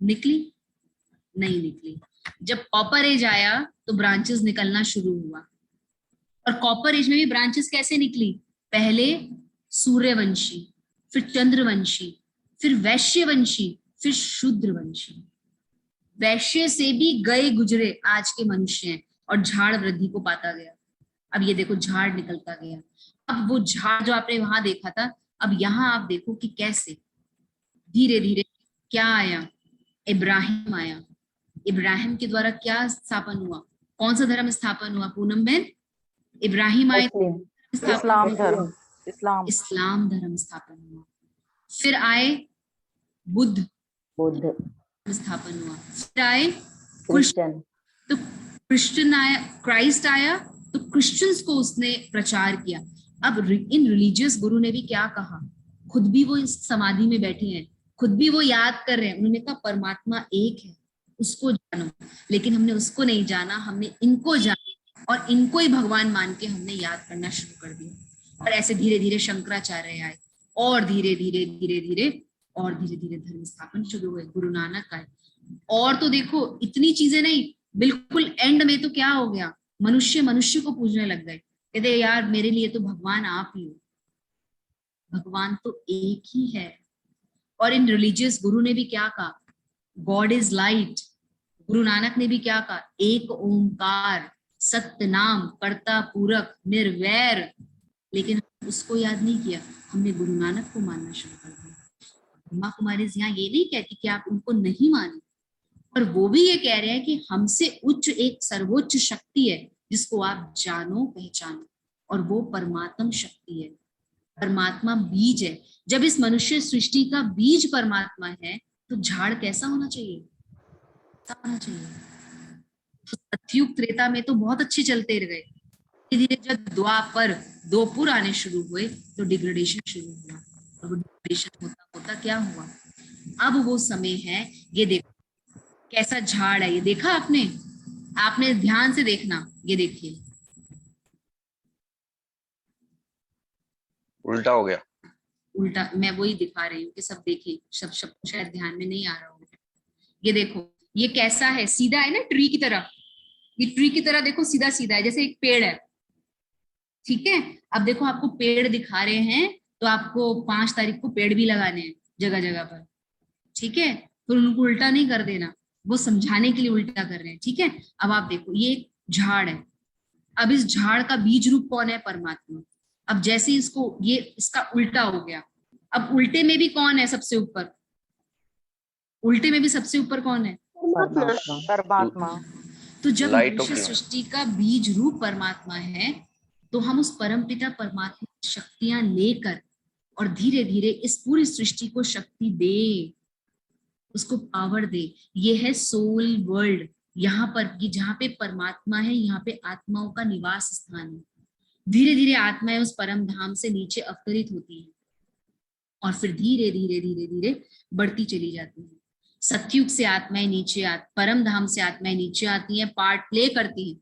निकली? नहीं निकली। जब कॉपर एज आया तो ब्रांचेस निकलना शुरू हुआ। और कॉपर एज में भी ब्रांचेस कैसे निकली? पहले सूर्यवंशी, फिर चंद्रवंशी, फिर वैश्यवंशी, फिर शूद्रवंशी। वैश्य से भी गए गुजरे आज के मनुष्य हैं और झाड़ वृद्धि को पाता गया। अब ये देखो झाड़ निकलता गया। अब वो झाड़ जो आपने वहां देखा था, अब यहाँ आप देखो कि कैसे धीरे धीरे क्या आया? इब्राहिम आया। इब्राहिम के द्वारा क्या स्थापन हुआ? कौन सा धर्म स्थापन हुआ पूनम बहन? इब्राहिम आए, इस्लाम धर्म, इस्लाम धर्म स्थापन हुआ। फिर आए बुद्ध स्थापन हुआ। फिर आए क्रिश्चियन, तो क्रिश्चियन आया, क्राइस्ट आया, तो क्रिश्चियंस को उसने प्रचार किया। अब इन रिलीजियस गुरु ने भी क्या कहा? खुद भी वो इस समाधि में बैठे हैं, खुद भी वो याद कर रहे हैं। उन्होंने कहा परमात्मा एक है, उसको जानो। लेकिन हमने उसको नहीं जाना, हमने इनको जाना और इनको ही भगवान मान के हमने याद करना शुरू कर दिया। और ऐसे धीरे धीरे शंकराचार्य आए और धीरे धीरे धीरे धीरे और धीरे धीरे धर्म स्थापन शुरू हुए। गुरु नानक आए। और तो देखो इतनी चीजें नहीं, बिल्कुल एंड में तो क्या हो गया? मनुष्य मनुष्य को पूजने लग गए। कहते यार मेरे लिए तो भगवान आप ही हो, भगवान तो एक ही है। और इन रिलीजियस गुरु ने भी क्या कहा? God is light. Guru Nanak ने भी क्या कहा? एक ओंकार, सत्य नाम, कर्ता पूरक, निर्वैर। लेकिन उसको याद नहीं किया, हमने गुरु नानक को मानना शुरू कर दिया। ब्रह्मा कुमारी यहाँ ये नहीं कहती कि आप उनको नहीं माने, पर वो भी ये कह रहे हैं कि हमसे उच्च एक सर्वोच्च शक्ति है जिसको आप जानो पहचानो, और वो परमात्म शक्ति है। परमात्मा बीज है। जब इस मनुष्य सृष्टि का बीज परमात्मा है तो झाड़ कैसा होना चाहिए? होना चाहिए। तो सतयुग त्रेता में तो बहुत अच्छे चलते गए। धीरे धीरे जब द्वापर दोपुर आने शुरू हुए तो डिग्रेडेशन शुरू हुआ, और वो डिग्रेडेशन होता होता क्या हुआ? अब वो समय है, ये देखो कैसा झाड़ है, ये देखा आपने? आपने ध्यान से देखना, ये देखिए उल्टा हो गया। उल्टा मैं वही दिखा रही हूँ कि सब देखिए, सब सबको शायद ध्यान में नहीं आ रहा होगा। ये देखो, ये कैसा है, सीधा है ना ट्री की तरह, ये ट्री की तरह देखो सीधा सीधा है, जैसे एक पेड़ है, ठीक है। अब देखो आपको पेड़ दिखा रहे हैं, तो आपको 5 तारीख को पेड़ भी लगाने हैं जगह जगह पर, ठीक है। फिर उनको उल्टा नहीं कर देना, वो समझाने के लिए उल्टा कर रहे हैं, ठीक है। अब आप देखो, ये एक झाड़ है, अब इस झाड़ का बीज रूप कौन है? परमात्मा। अब जैसे इसको ये इसका उल्टा हो गया, अब उल्टे में भी कौन है सबसे ऊपर? उल्टे में भी सबसे ऊपर कौन है? परमात्मा। परमात्मा। तो जब Light of मनुष्य the- सृष्टि का बीज रूप परमात्मा है, तो हम उस परमपिता परमात्मा की शक्तियां लेकर और धीरे धीरे इस पूरी सृष्टि को शक्ति दे, उसको पावर दे। ये है सोल वर्ल्ड, यहाँ पर कि जहाँ पे परमात्मा है, यहाँ पे आत्माओं का निवास स्थान है। धीरे धीरे आत्माएं उस परम धाम से नीचे अवतरित होती है और फिर धीरे धीरे धीरे धीरे बढ़ती चली जाती है। सतयुग से आत्माएं नीचे परम धाम से आत्माएं नीचे आती हैं, पार्ट प्ले करती हैं,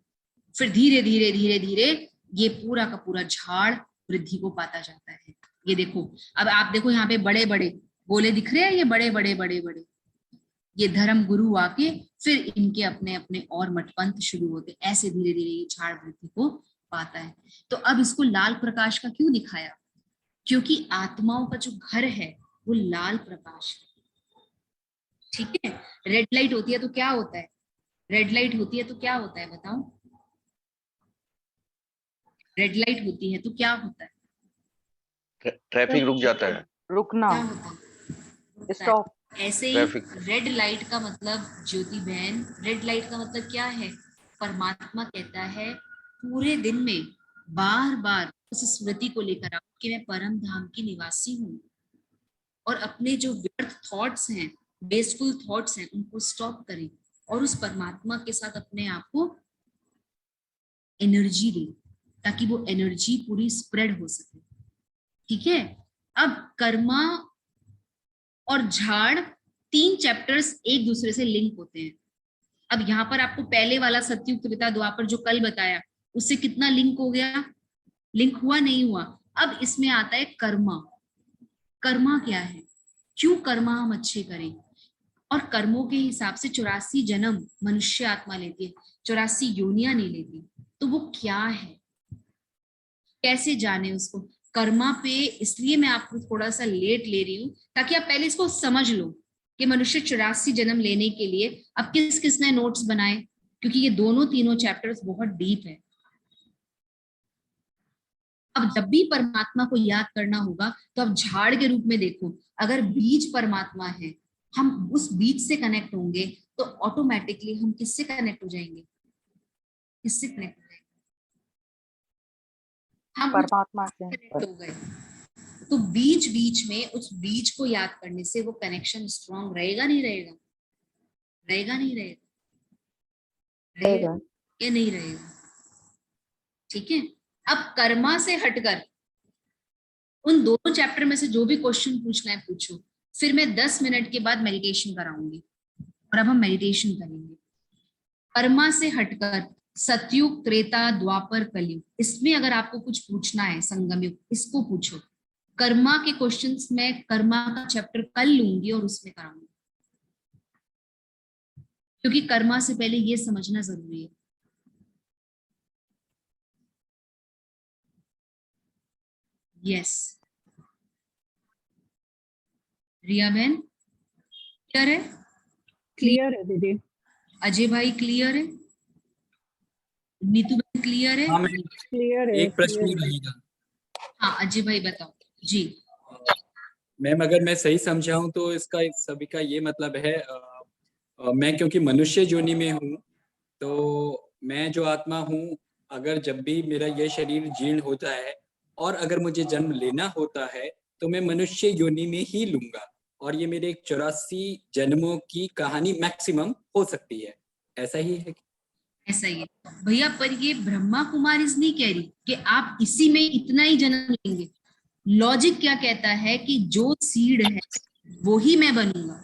फिर धीरे धीरे धीरे धीरे ये पूरा का पूरा झाड़ वृद्धि को पाता जाता है। ये देखो, अब आप देखो यहाँ पे बड़े बड़े गोले दिख रहे हैं, ये बड़े बड़े बड़े बड़े, ये धर्म गुरु आके फिर इनके अपने अपने और मठपंथ शुरू होते, ऐसे धीरे धीरे ये झाड़ वृद्धि को पाता है। तो अब इसको लाल प्रकाश का क्यों दिखाया? क्योंकि आत्माओं का जो घर है वो लाल प्रकाश है, ठीक है। रेड लाइट होती है तो क्या होता है? रेड लाइट होती है तो क्या होता है बताओ? रेड लाइट होती है तो क्या होता है? ट्रैफिक रुक जाता है। रुकना, क्या होता है? स्टॉप। ऐसे ही ट्रैफिक। रेड लाइट का मतलब, ज्योति बहन, रेड लाइट का मतलब क्या है? परमात्मा कहता है पूरे दिन में बार बार उस स्मृति को लेकर आओ कि मैं परम धाम की निवासी हूँ, और अपने जो व्यर्थ थॉट्स हैं, वेस्टफुल थॉट्स हैं, उनको स्टॉप करें और उस परमात्मा के साथ अपने आप को एनर्जी दें, ताकि वो एनर्जी पूरी स्प्रेड हो सके, ठीक है। अब कर्मा और झाड़ 3 चैप्टर्स एक दूसरे से लिंक होते हैं। अब यहाँ पर आपको पहले वाला सतयुग त्रेता द्वापर जो कल बताया, उससे कितना लिंक हो गया? लिंक हुआ? नहीं हुआ। अब इसमें आता है कर्मा। कर्मा क्या है? क्यों कर्मा हम अच्छे करें? और कर्मों के हिसाब से 84 जन्म मनुष्य आत्मा लेती है, 84 योनियां नहीं लेती। तो वो क्या है, कैसे जाने उसको? कर्मा पे इसलिए मैं आपको थोड़ा सा लेट ले रही हूँ ताकि आप पहले इसको समझ लो कि मनुष्य 84 जन्म लेने के लिए अब किस किस ने नोट्स बनाए, क्योंकि ये दोनों तीनों चैप्टर्स बहुत डीप है। अब जब भी परमात्मा को याद करना होगा तो अब झाड़ के रूप में देखो, अगर बीज परमात्मा है, हम उस बीज से कनेक्ट होंगे तो ऑटोमेटिकली हम किससे कनेक्ट हो जाएंगे? किससे कनेक्ट हो जाएंगे? हम परमात्मा से कनेक्ट हो गए। तो बीच बीच में उस बीज को याद करने से वो कनेक्शन स्ट्रांग रहेगा नहीं रहेगा? रहेगा नहीं रहेगा? रहेगा या नहीं रहेगा? ठीक है। अब कर्मा से हटकर उन दोनों चैप्टर में से जो भी क्वेश्चन पूछना है पूछो, फिर मैं 10 मिनट के बाद मेडिटेशन कराऊंगी और अब हम मेडिटेशन करेंगे। कर्मा से हटकर सतयुग त्रेता द्वापर कलयुग, इसमें अगर आपको कुछ पूछना है, संगम युग, इसको पूछो। कर्मा के क्वेश्चंस मैं कर्मा का चैप्टर कल लूंगी और उसमें कराऊंगी, क्योंकि कर्मा से पहले ये समझना जरूरी है। यस रिया बहन क्लियर है? क्लियर है दीदी। अजय भाई क्लियर है? नीतू बहन क्लियर है? हाँ मैम, क्लियर है। एक प्रश्न clear है। रहेगा हाँ अजय भाई बताओ जी। मैम। अगर मैं सही समझा हूँ तो इसका सभी का ये मतलब है, मैं क्योंकि मनुष्य योनि में हूँ, तो मैं जो आत्मा हूँ, अगर जब भी मेरा ये शरीर जीर्ण होता है और अगर मुझे जन्म लेना होता है तो मैं मनुष्य योनि में ही लूंगा, और ये मेरे 84 जन्मों की कहानी मैक्सिमम हो सकती है। ऐसा ही है? ऐसा ही है भैया, पर ये ब्रह्मा कुमारी नहीं कह रही कि आप इसी में इतना ही जन्म लेंगे। लॉजिक क्या कहता है कि जो सीड है वो ही मैं बनूंगा।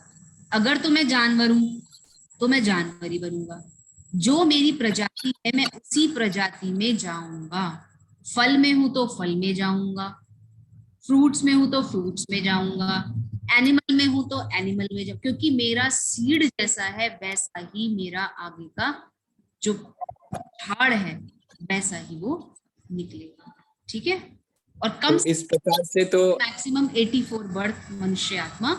अगर तो मैं जानवर हूं तो मैं जानवर ही बनूंगा, जो मेरी प्रजाति है मैं उसी प्रजाति में जाऊंगा। फल में हूं तो फल में जाऊंगा, फ्रूट्स में हूं तो फ्रूट्स में जाऊंगा, एनिमल में हूं तो एनिमल में जाऊं, क्योंकि मेरा सीड जैसा है वैसा ही मेरा आगे का जो झाड़ है वैसा ही वो निकलेगा। ठीक है। और कम तो इस प्रकार से तो मैक्सिमम 84 बर्थ मनुष्य आत्मा।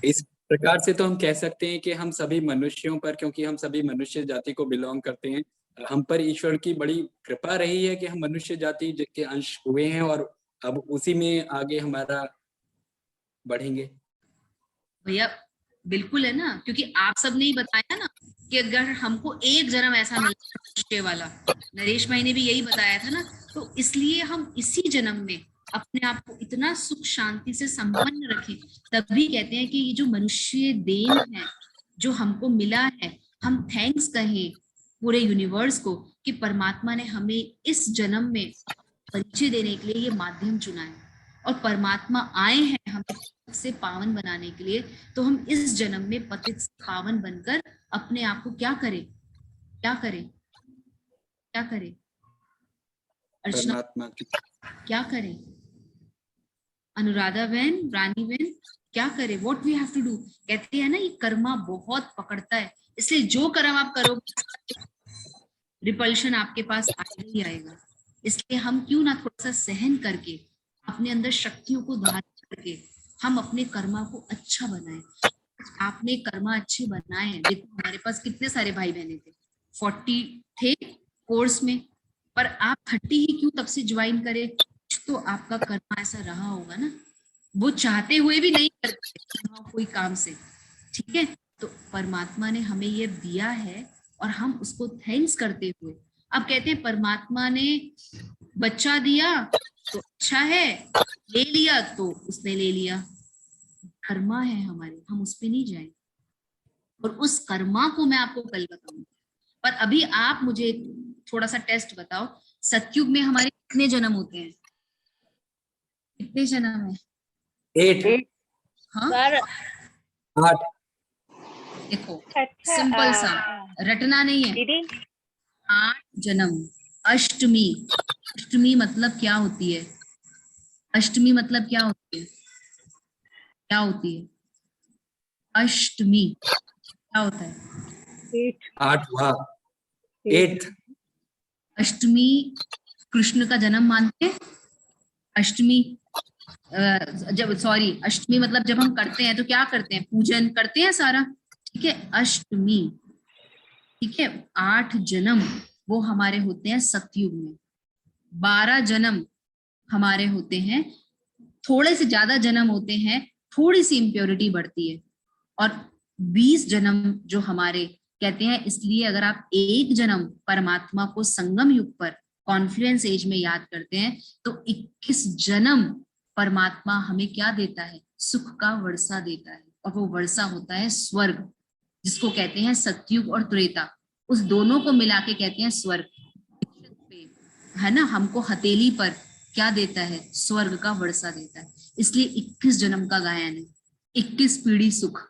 इस प्रकार से तो हम कह सकते हैं कि हम सभी मनुष्यों पर, क्योंकि हम सभी मनुष्य जाति को बिलोंग करते हैं, हम पर ईश्वर की बड़ी कृपा रही है कि हम मनुष्य जाति के अंश हुए हैं और अब उसी में आगे हमारा बढ़ेंगे। भैया बिल्कुल है ना, क्योंकि आप सबने ही बताया ना कि अगर हमको एक जन्म ऐसा मिला मनुष्य वाला, नरेश भाई ने भी यही बताया था ना, तो इसलिए हम इसी जन्म में अपने आप को इतना सुख शांति से संपन्न रखें। तभी कहते हैं कि ये जो मनुष्य देन है जो हमको मिला है, हम थैंक्स कहें पूरे यूनिवर्स को कि परमात्मा ने हमें इस जन्म में परिचय देने के लिए ये माध्यम चुना है, और परमात्मा आए हैं हमें से पावन बनाने के लिए। तो हम इस जन्म में पतित से पावन बनकर अपने आप को क्या करें, क्या करें, क्या करें अर्चना, परमात्मा की क्या करें अनुराधा बहन, रानी बहन, क्या करें, what we have to do. कहते हैं ना ये कर्मा बहुत पकड़ता है, इसलिए जो कर्म आप करोगे रिपल्शन आपके पास आएगा ही आएगा। इसलिए हम क्यों ना थोड़ा सा सहन करके अपने अंदर शक्तियों को धारण करके हम अपने कर्मा को अच्छा बनाएं। आपने कर्मा अच्छे बनाए हैं। देखो हमारे पास कितने सारे भाई बहने थे, 40 थे कोर्स में, पर आप 30 ही क्यों तब से ज्वाइन करे, तो आपका कर्मा ऐसा रहा होगा ना, वो चाहते हुए भी नहीं करते कोई काम से। ठीक है, तो परमात्मा ने हमें ये दिया है और हम उसको थैंक्स करते हुए, अब कहते हैं परमात्मा ने बच्चा दिया तो अच्छा है, ले लिया तो उसने ले लिया, कर्मा है हमारे, हम उस पे नहीं जाए। और उस कर्मा को मैं आपको कल बताऊंगी, पर अभी आप मुझे थोड़ा सा टेस्ट बताओ, सतयुग में हमारे कितने जन्म होते हैं, कितने जन्म है? 8 हाँ 8 देखो अच्छा सिंपल सा, रटना नहीं है, दीदी 8 जन्म। अष्टमी, अष्टमी मतलब क्या होती है, अष्टमी मतलब क्या होती है, क्या होती है अष्टमी, क्या होता है? 8वां 8 अष्टमी कृष्ण का जन्म मानते हैं। अष्टमी जब सॉरी अष्टमी मतलब जब हम करते हैं तो क्या करते हैं, पूजन करते हैं सारा। ठीक है, अष्टमी, ठीक है। 8 जन्म वो हमारे होते हैं सतयुग में, 12 जन्म हमारे होते हैं, थोड़े से ज्यादा जन्म होते हैं, थोड़ी सी इम्प्योरिटी बढ़ती है, और 20 जन्म जो हमारे कहते हैं। इसलिए अगर आप एक जन्म परमात्मा को संगम युग पर कॉन्फ्लुएंस एज में याद करते हैं तो 21 जन्म परमात्मा हमें क्या देता है, सुख का वर्षा देता है, और वो वर्षा होता है स्वर्ग, जिसको कहते हैं सतयुग और त्रेता, उस दोनों को मिला के कहते हैं स्वर्ग। है ना, हमको हथेली पर क्या देता है, स्वर्ग का वर्षा देता है। इसलिए 21 जन्म का गायन है, 21 पीढ़ी सुख,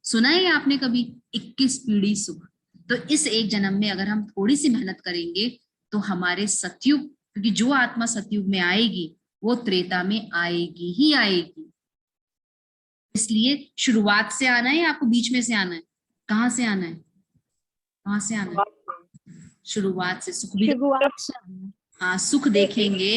सुना है आपने कभी, 21 पीढ़ी सुख। तो इस एक जन्म में अगर हम थोड़ी सी मेहनत करेंगे तो हमारे सतयुग, क्योंकि जो आत्मा सतयुग में आएगी वो त्रेता में आएगी ही आएगी। इसलिए शुरुआत से आना है या आपको बीच में से आना है, कहाँ से आना है, कहाँ से आना है, शुरुआत से। सुख भी, शुरुआत से हाँ सुख देखेंगे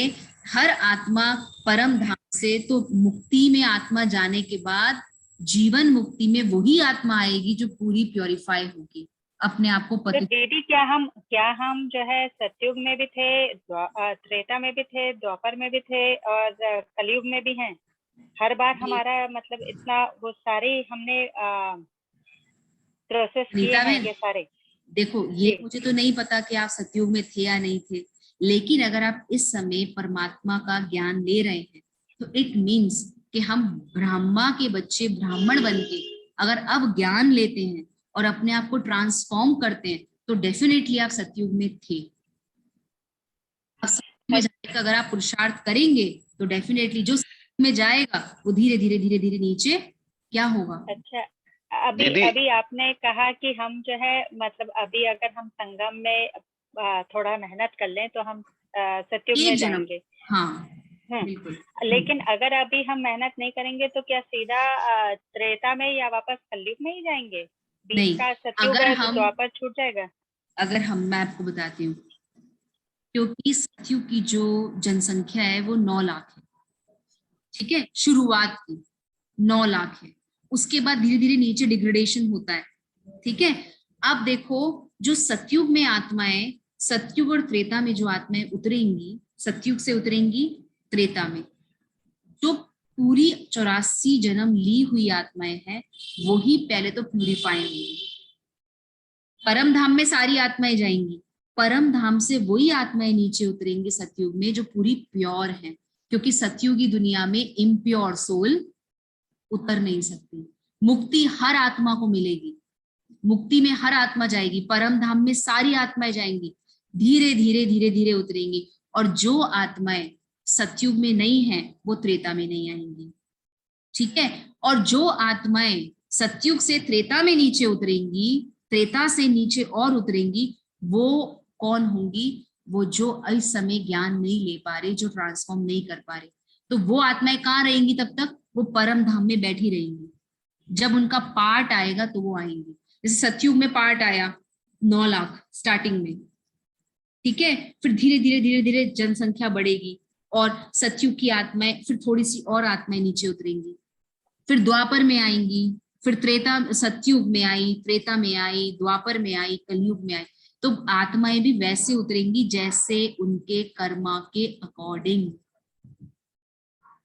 हर आत्मा परम धाम से, तो मुक्ति में आत्मा जाने के बाद जीवन मुक्ति में वही आत्मा आएगी जो पूरी प्योरीफाई होगी, अपने आप को तो पति। दीदी क्या हम जो है सतयुग में भी थे, त्रेता में भी थे, द्वापर में भी थे और कलयुग में भी हैं? हर बार हमारा मतलब इतना वो सारे हमने प्रोसेस किए नीता हैं बहन, ये सारे? देखो ये जी। मुझे तो नहीं पता कि आप सतयुग में थे या नहीं थे, लेकिन अगर आप इस समय परमात्मा का ज्ञान ले रहे हैं तो इट मीन्स कि हम ब्राह्मा के बच्चे ब्राह्मण बन के अगर अब ज्ञान लेते हैं और अपने आप को ट्रांसफॉर्म करते हैं तो डेफिनेटली आप सतयुग में थे। अब सतयुग में जाने का अगर आप पुरुषार्थ करेंगे तो डेफिनेटली जो सतयुग में जाएगा वो धीरे धीरे धीरे धीरे नीचे क्या होगा। अच्छा, अभी दीदी अभी आपने कहा कि हम जो है मतलब अभी अगर हम संगम में थोड़ा मेहनत कर लें तो हम सतयुग में एक जन्म, जाएंगे। हाँ बिल्कुल। लेकिन अगर अभी हम मेहनत नहीं करेंगे तो क्या सीधा त्रेता में या वापस कलयुग में ही जाएंगे? बीच नहीं, का सतयुग अगर है तो हम द्वापर छूट जाएगा। मैं आपको बताती हूँ, क्योंकि सतयुग की जो जनसंख्या है वो 9 लाख है, ठीक है, शुरुआत की 9 लाख है, उसके बाद धीरे धीरे नीचे डिग्रेडेशन होता है, ठीक है। अब देखो, जो सतयुग में आत्माएं, सतयुग और त्रेता में जो आत्माएं उतरेंगी, सतयुग से उतरेंगी त्रेता में, जो पूरी 84 जन्म ली हुई आत्माएं हैं, वो ही पहले तो प्यूरिफाई होंगी। परम धाम में सारी आत्माएं जाएंगी, परम धाम से वही आत्माएं नीचे उतरेंगी सतयुग में जो पूरी प्योर हैं, क्योंकि सतयुगी दुनिया में इम्प्योर सोल उतर नहीं सकती। मुक्ति हर आत्मा को मिलेगी, मुक्ति में हर आत्मा जाएगी, परम धाम में सारी आत्माएं जाएंगी, धीरे धीरे धीरे धीरे उतरेंगी, और जो आत्माएं सतयुग में नहीं है वो त्रेता में नहीं आएंगी, ठीक है। और जो आत्माएं सतयुग से त्रेता में नीचे उतरेंगी, त्रेता से नीचे और उतरेंगी, वो कौन होंगी? वो जो इस समय ज्ञान नहीं ले पा रहे, जो ट्रांसफॉर्म नहीं कर पा रहे, तो वो आत्माएं कहाँ रहेंगी तब तक? वो परम धाम में बैठी रहेंगी। जब उनका पार्ट आएगा तो वो आएंगी। जैसे सतयुग में पार्ट आया 9 लाख स्टार्टिंग में, ठीक है, फिर धीरे धीरे धीरे धीरे जनसंख्या बढ़ेगी और सतयुग की आत्माएं, फिर थोड़ी सी और आत्माएं नीचे उतरेंगी, फिर द्वापर में आएंगी, फिर त्रेता, सतयुग में आई, त्रेता में आई, द्वापर में आई, कलयुग में आई। तो आत्माएं भी वैसे उतरेंगी जैसे उनके कर्मा के अकॉर्डिंग।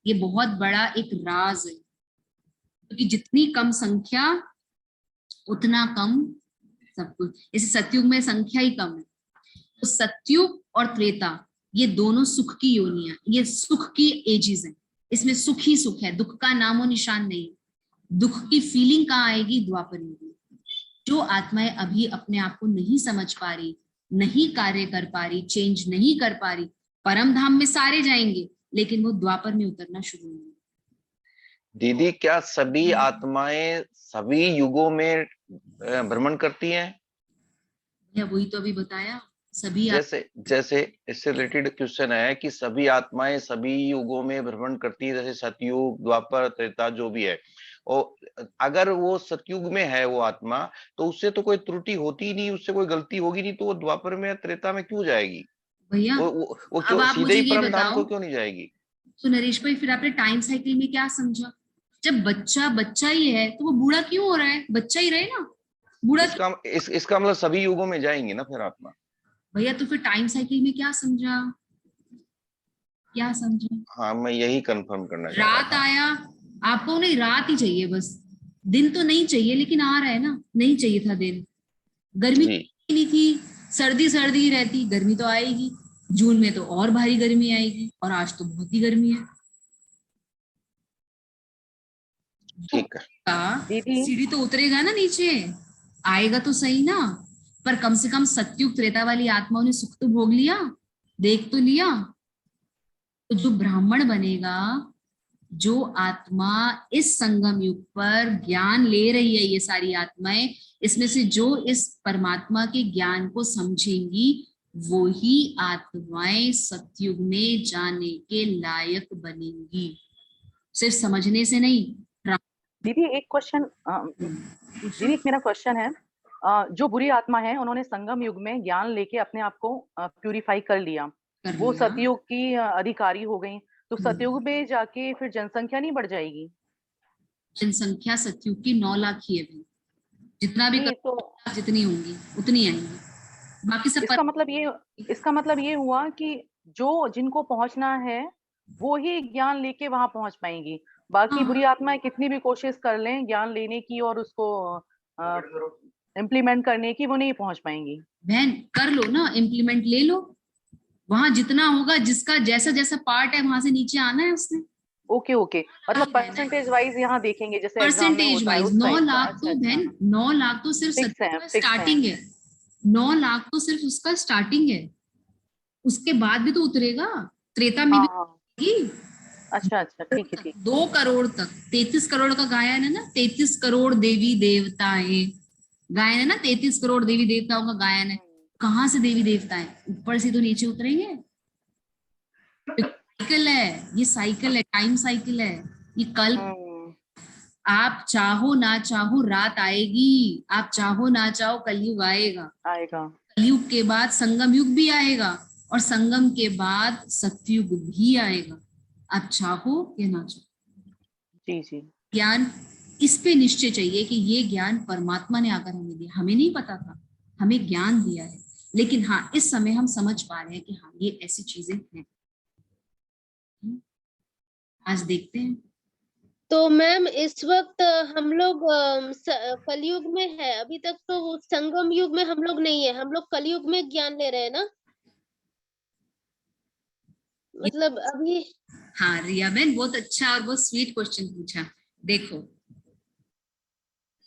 ये बहुत बड़ा एक राज है, क्योंकि जितनी कम संख्या उतना कम सब कुछ। इस सतयुग में संख्या ही कम है, तो सतयुग और त्रेता ये दोनों सुख की योनियां, ये सुख की एजेस हैं, इसमें सुख ही सुख है, दुख का नामो निशान नहीं। दुख की फीलिंग कहाँ आएगी? द्वापर में। जो आत्माएं अभी अपने आप को नहीं समझ पा रही, नहीं कार्य कर पा रही, चेंज नहीं कर पा रही, परम धाम में सारे जाएंगे, लेकिन वो द्वापर में उतरना शुरू होंगे। दीदी, क्या सभी आत्माएं सभी युगों में भ्रमण करती हैं? या वही तो अभी बताया, सभी जैसे इससे रिलेटेड क्वेश्चन है कि सभी आत्माएं सभी युगों में भ्रमण करती है, जैसे सतयुग, द्वापर, त्रेता जो भी है, और अगर वो सतयुग में है वो आत्मा, तो उससे तो कोई त्रुटि होती ही नहीं, उससे कोई गलती होगी नहीं, तो वो द्वापर में या त्रेता में क्यों जाएगी? भैया वो अब क्यों आप सीधे मुझे ही ये परम धाम बताओ, को क्यों नहीं जाएगी? तो नरेश भाई फिर आपने टाइम साइकिल में क्या समझा? जब बच्चा बच्चा ही है तो वो बूढ़ा क्यों हो रहा है? बच्चा ही रहे ना, बूढ़ा इसका मतलब सभी युगों में जाएंगे ना फिर आत्मा। भैया तो फिर टाइम साइकिल में क्या समझा? क्या समझा? हाँ, मैं यही कंफर्म करना चाह रहा रात था। आया, आपको नहीं रात ही चाहिए बस, दिन तो नहीं चाहिए, लेकिन आ रहा है ना, नहीं चाहिए था दिन। गर्मी नहीं थी, सर्दी सर्दी ही रहती, गर्मी तो आएगी, जून में तो और भारी गर्मी आएगी, और आज तो बहुत ही गर्मी है। ठीक है सीढ़ी तो उतरेगा ना नीचे, आएगा तो सही ना, पर कम से कम सतयुग त्रेता वाली आत्माओं ने सुख तो भोग लिया, देख तो लिया। तो जो ब्राह्मण बनेगा, जो आत्मा इस संगम युग पर ज्ञान ले रही है, ये सारी आत्माएं, इसमें से जो इस परमात्मा के ज्ञान को समझेंगी, वो ही आत्माएं सतयुग में जाने के लायक बनेंगी, सिर्फ समझने से नहीं। दीदी एक क्वेश्चन, दीदी एक मेरा क्वेश्चन है, जो बुरी आत्मा है उन्होंने संगम युग में ज्ञान लेके अपने आप को प्यूरिफाई कर लिया, वो सतयुग की अधिकारी हो गई, तो सतयुग में जाके फिर जनसंख्या नहीं बढ़ जाएगी? जनसंख्या सतयुग की 9 लाख ही है, जितना भी तो जितनी होंगी उतनी आएंगी, बाकी सब इसका मतलब ये हुआ कि जो जिनको पहुंचना है वो ही ज्ञान लेके वहां पहुंच पाएंगी, बाकी बुरी आत्माएं कितनी भी कोशिश कर लें ज्ञान लेने की और उसको इम्प्लीमेंट करने की, वो नहीं पहुंच पाएंगी। बहन कर लो ना, इम्प्लीमेंट ले लो, वहां जितना होगा, जिसका जैसा जैसा पार्ट है वहां से नीचे आना है उसने। ओके मतलब परसेंटेज वाइज यहाँ देखेंगे, जैसे परसेंटेज वाइज 9 लाख तो बहन, 9 लाख तो सिर्फ स्टार्टिंग है, 9 लाख तो सिर्फ उसका स्टार्टिंग है, उसके बाद भी तो उतरेगा, त्रेता में भी। अच्छा ठीक है 2 करोड़ तक, 33 करोड़ का गायन है ना, 33 करोड़ देवी देवताएं गायन है ना, 33 करोड़ देवी देवताओं का गायन है। कहाँ से देवी देवताएं? ऊपर से तो नीचे उतरेंगे, साइकिल है, ये साइकिल है, टाइम साइकिल है, ये कल्प। आप चाहो ना चाहो रात आएगी, आप चाहो ना चाहो कलयुग आएगा। कलयुग के बाद संगम युग भी आएगा और संगम के बाद सतयुग भी आएगा, आप चाहो या ना चाहो। जी। ज्ञान इस पे निश्चय चाहिए कि ये ज्ञान परमात्मा ने आकर हमें दिया, हमें नहीं पता था, हमें ज्ञान दिया है, लेकिन हाँ इस समय हम समझ पा रहे हैं कि हाँ ये ऐसी चीजें हैं। आज देखते हैं। तो मैम इस वक्त हम लोग कलयुग में है, अभी तक तो संगम युग में हम लोग नहीं है, हम लोग कलयुग में ज्ञान ले रहे हैं ना, मतलब अभी। हाँ रिया बहन, बहुत अच्छा और बहुत स्वीट क्वेश्चन पूछा। देखो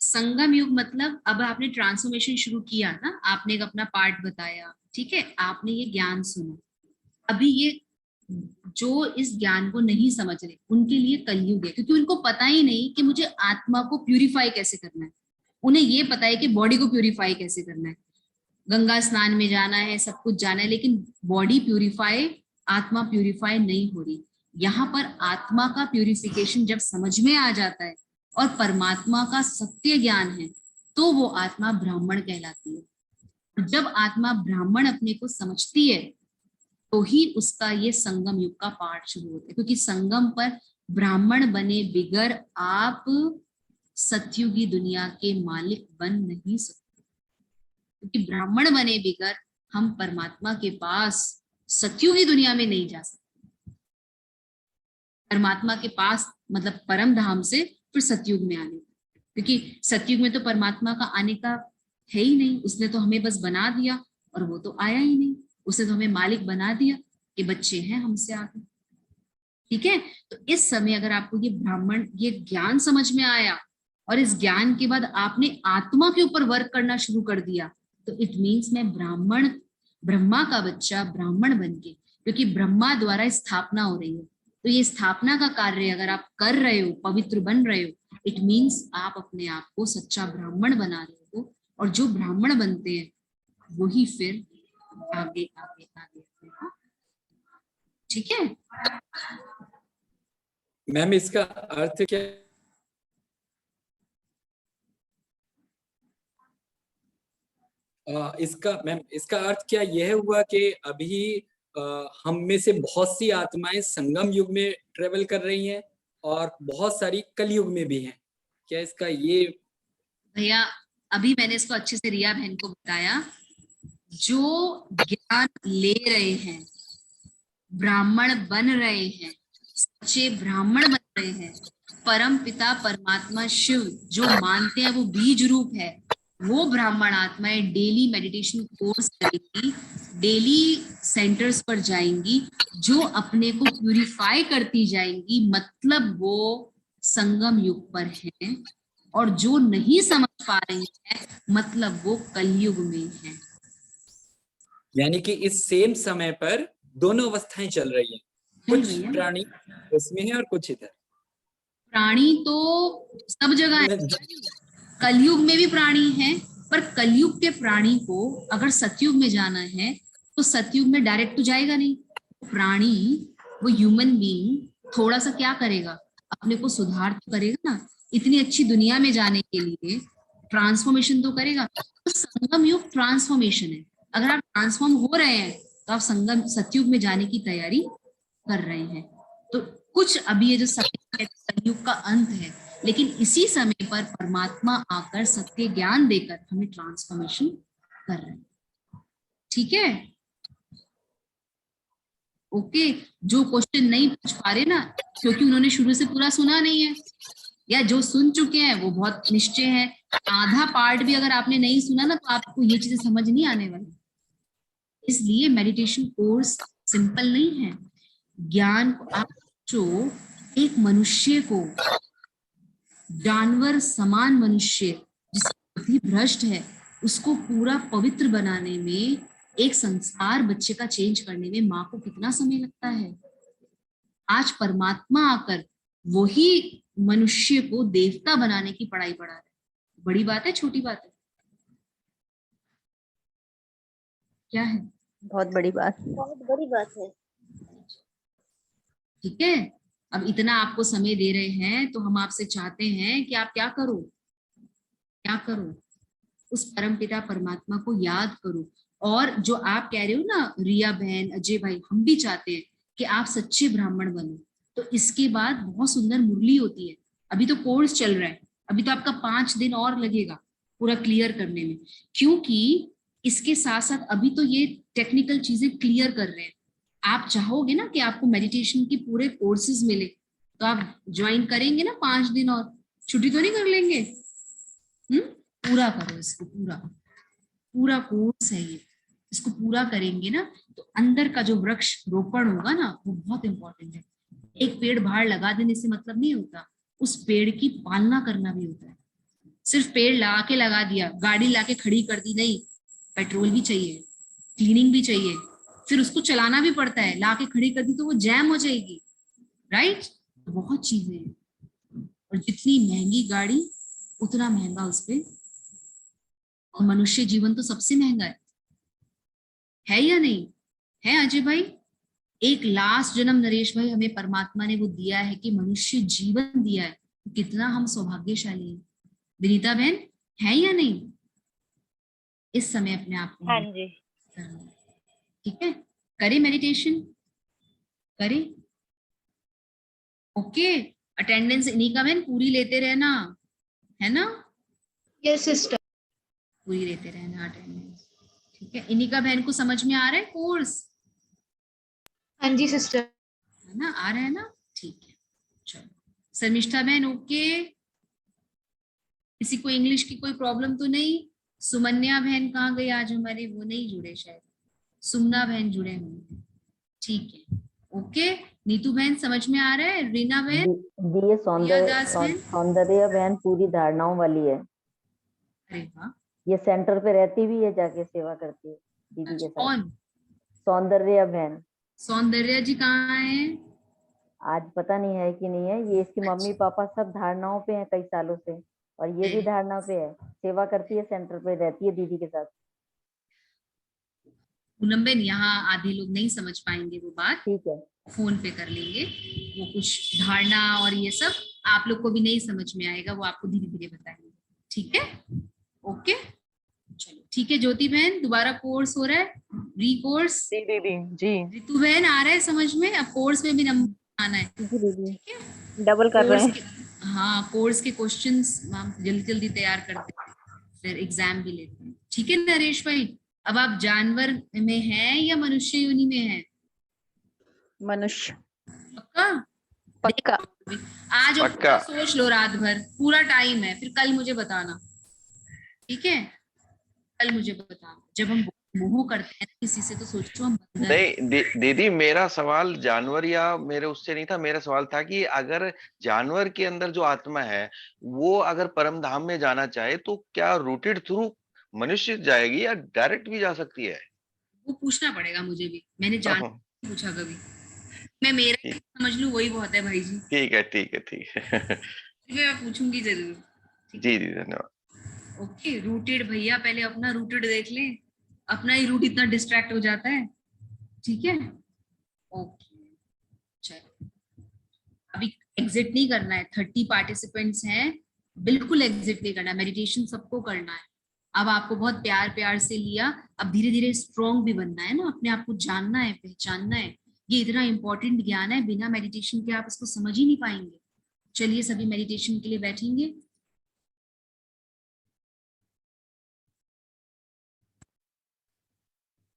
संगम युग मतलब अब आपने ट्रांसफॉर्मेशन शुरू किया ना, आपने एक अपना पार्ट बताया, ठीक है, आपने ये ज्ञान सुना। अभी ये जो इस ज्ञान को नहीं समझ रहे उनके लिए कलयुग है, क्योंकि उनको पता ही नहीं कि मुझे आत्मा को प्यूरिफाई कैसे करना है। उन्हें ये पता है कि बॉडी को प्यूरिफाई कैसे करना है, गंगा स्नान में जाना है, सब कुछ जाना है, लेकिन बॉडी प्यूरिफाई, आत्मा प्यूरिफाई नहीं हो रही। यहाँ पर आत्मा का प्यूरिफिकेशन जब समझ में आ जाता है और परमात्मा का सत्य ज्ञान है, तो वो आत्मा ब्राह्मण कहलाती है। जब आत्मा ब्राह्मण अपने को समझती है तो ही उसका ये संगम युग का पाठ शुरू होता है, क्योंकि संगम पर ब्राह्मण बने बिगर आप सतयुगी दुनिया के मालिक बन नहीं सकते, क्योंकि ब्राह्मण बने बिगर हम परमात्मा के पास सतयुगी दुनिया में नहीं जा सकते। परमात्मा के पास मतलब परम धाम से फिर सतयुग में आने, क्योंकि सतयुग में तो परमात्मा का आने का है ही नहीं, उसने तो हमें बस बना दिया और वो तो आया ही नहीं। उसने तो हमें मालिक बना दिया कि बच्चे हैं हमसे आगे, ठीक है। तो इस समय अगर आपको ये ब्राह्मण ये ज्ञान समझ में आया और इस ज्ञान के बाद आपने आत्मा के ऊपर वर्क करना शुरू कर दिया, तो इट मीन्स मैं ब्राह्मण, ब्रह्मा का बच्चा ब्राह्मण बन के, क्योंकि ब्रह्मा द्वारा स्थापना हो रही है, तो ये स्थापना का कार्य अगर आप कर रहे हो, पवित्र बन रहे हो, इट मीन्स आप अपने आप को सच्चा ब्राह्मण बना रहे हो। और जो ब्राह्मण बनते हैं वही फिर आगे आगे आगे, ठीक है। मैम इसका अर्थ क्या? इसका अर्थ क्या यह हुआ कि अभी हम में से बहुत सी आत्माएं संगम युग में ट्रेवल कर रही हैं और बहुत सारी कलयुग में भी हैं, क्या इसका ये? भैया अभी मैंने इसको अच्छे से रिया बहन को बताया, जो ज्ञान ले रहे हैं, ब्राह्मण बन रहे हैं, सच्चे ब्राह्मण बन रहे हैं, परम पिता परमात्मा शिव जो मानते हैं वो बीज रूप है, वो ब्राह्मण आत्माएं डेली मेडिटेशन कोर्स करेगी, डेली सेंटर्स पर जाएंगी, जो अपने को प्यूरिफाई करती जाएंगी, मतलब वो संगम युग पर हैं। और जो नहीं समझ पा रही है मतलब वो कलयुग में है। यानी कि इस सेम समय पर दोनों अवस्थाएं चल रही हैं, कुछ प्राणी उसमें है और कुछ इधर। प्राणी तो सब जगह है, कलयुग में भी प्राणी है, पर कलयुग के प्राणी को अगर सतयुग में जाना है तो सतयुग में डायरेक्ट तो जाएगा नहीं। प्राणी वो ह्यूमन बीइंग थोड़ा सा क्या करेगा, अपने को सुधार तो करेगा ना, इतनी अच्छी दुनिया में जाने के लिए ट्रांसफॉर्मेशन तो करेगा। तो संगम युग ट्रांसफॉर्मेशन है, अगर आप ट्रांसफॉर्म हो रहे हैं तो आप संगम सतयुग में जाने की तैयारी कर रहे हैं। तो कुछ अभी ये जो समय कलयुग का अंत है, लेकिन इसी समय पर परमात्मा आकर सत्य ज्ञान देकर हमें ट्रांसफॉर्मेशन कर रहे हैं, ठीक है। ओके, जो क्वेश्चन नहीं पूछ पा रहे ना, क्योंकि उन्होंने शुरू से पूरा सुना नहीं है, या जो सुन चुके हैं वो बहुत निश्चय है, आधा पार्ट भी अगर आपने नहीं सुना ना तो आपको ये चीजें समझ नहीं आने वाली। इसलिए मेडिटेशन कोर्स सिंपल नहीं है। ज्ञान को आप जो एक मनुष्य को, जानवर समान मनुष्य जिसकी बुद्धि भ्रष्ट है, उसको पूरा पवित्र बनाने में, एक संस्कार बच्चे का चेंज करने में माँ को कितना समय लगता है। आज परमात्मा आकर वही मनुष्य को देवता बनाने की पढ़ाई पढ़ा रहे हैं। बड़ी बात है, छोटी बात है, क्या है? बहुत बड़ी बात है। ठीक है, अब इतना आपको समय दे रहे हैं तो हम आपसे चाहते हैं कि आप क्या करो, क्या करो, उस परमपिता परमात्मा को याद करो। और जो आप कह रहे हो ना रिया बहन, अजय भाई, हम भी चाहते हैं कि आप सच्चे ब्राह्मण बनो। तो इसके बाद बहुत सुंदर मुरली होती है, अभी तो कोर्स चल रहा है, अभी तो आपका 5 दिन और लगेगा पूरा क्लियर करने में, क्योंकि इसके साथ साथ अभी तो ये टेक्निकल चीजें क्लियर कर रहे हैं। आप चाहोगे ना कि आपको मेडिटेशन के पूरे कोर्सेज मिले, तो आप ज्वाइन करेंगे ना 5 दिन और, छुट्टी तो नहीं कर लेंगे? पूरा करो इसको, पूरा पूरा कोर्स है ये, इसको पूरा करेंगे ना तो अंदर का जो वृक्ष रोपण होगा ना वो बहुत इंपॉर्टेंट है। एक पेड़ बाहर लगा देने से मतलब नहीं होता, उस पेड़ की पालना करना भी होता है। सिर्फ पेड़ लगा के लगा दिया, गाड़ी लाके खड़ी कर दी, नहीं, पेट्रोल भी चाहिए, क्लीनिंग भी चाहिए, फिर उसको चलाना भी पड़ता है, लाके खड़ी कर दी तो वो जैम हो जाएगी, राइट? बहुत चीजें हैं, और जितनी महंगी गाड़ी उतना महंगा उस पे, और मनुष्य जीवन तो सबसे महंगा है या नहीं? है अजय भाई? एक लास्ट जन्म नरेश भाई हमें परमात्मा ने वो दिया है कि मनुष्य जीवन दिया है, कितना हम सौभाग्यशाली हैं। विनीता बहन, है या नहीं? इस समय अपने आप को हाँ जी। करना, ठीक है? करें मेडिटेशन, करें, ओके? अटेंडेंस इनिका बहन पूरी लेते रहना, है ना? Yes sister. पूरी लेते रहना अटेंडेंस, ठीक है? इनिका बहन को समझ में आ रहा है कोर्स? हाँ जी सिस्टर। है ना, आ रहा है ना? ठीक है, चलो। शर्मिष्ठा बहन ओके? किसी को इंग्लिश की कोई प्रॉब्लम तो नहीं? सुमन्या बहन कहाँ गई आज हमारे, वो नहीं जुड़े शायद, सुमना बहन जुड़े होंगे, ठीक है, ओके। नीतू बहन समझ में आ रहा है? रीना बहन, दी ये प्रिया दास बहन, सौंदर्य बहन पूरी धारणाओं वाली है। अरे वाह, ये सेंटर पे रहती भी है, जाके सेवा करती है दीदी के साथ। कौन? सौंदर्य बहन। सौंदर्या जी कहाँ है? आज पता नहीं है कि नहीं है, ये इसकी मम्मी पापा सब धारणाओं पे हैं कई सालों से, और ये भी धारणा पे है, सेवा करती है, सेंटर पे रहती है दीदी के साथ। पूनम बहन, यहाँ आधे लोग नहीं समझ पाएंगे वो बात, ठीक है, फोन पे कर लेंगे, वो कुछ धारणा और ये सब आप लोग को भी नहीं समझ में आएगा, वो आपको धीरे धीरे बताएंगे, ठीक है? ओके, चलो ठीक है। ज्योति बहन दोबारा कोर्स हो रहा है, री कोर्स। जी दीदी जी। रितु बहन आ रहा है समझ में? अब कोर्स में भी नंबर आना है, दीदी ठीक है? डबल कर रहे हैं। हाँ, कोर्स के क्वेश्चंस हम जल्दी जल्दी तैयार करते हैं, फिर एग्जाम भी लेते हैं, ठीक है नरेश भाई? अब आप जानवर में हैं या मनुष्य योनि में हैं? मनुष्य। पक्का? पक्का। आज और पक्का। सोच लो, रात भर पूरा टाइम है, फिर कल मुझे बताना, ठीक है? कल मुझे बताना। जब हम मोह करते हैं किसी से तो सोचो हम बंधन हैं। नहीं दीदी, मेरा सवाल जानवर या मेरे उससे नहीं था, मेरा सवाल था कि अगर जानवर के अंदर जो आत्मा है वो अगर परम धाम में जाना चाहे तो क्या रूटेड थ्रू मनुष्य जाएगी या डायरेक्ट भी जा सकती है? वो पूछना पड़ेगा मुझे भी, मैंने जान ओहो, पूछा कभी, मैं मेरा ही समझ लूं वही बहुत है भाई जी, ठीक है ठीक है ठीक है। मैं पूछूंगी जरूर, ठीक जी है? जी धन्यवाद। ओके, रूटेड भैया पहले अपना रूटेड देख ले, अपना ही रूट इतना डिस्ट्रैक्ट हो जाता है, ठीक है? ओके, चलो अभी एग्जिट नहीं करना है, 30 पार्टिसिपेंट्स हैं, बिल्कुल एग्जिट नहीं करना है, मेडिटेशन सबको करना है। अब आपको बहुत प्यार प्यार से लिया, अब धीरे धीरे स्ट्रॉन्ग भी बनना है ना, अपने आप को जानना है, पहचानना है, ये इतना इंपॉर्टेंट ज्ञान है, बिना मेडिटेशन के आप इसको समझ ही नहीं पाएंगे। चलिए सभी मेडिटेशन के लिए बैठेंगे।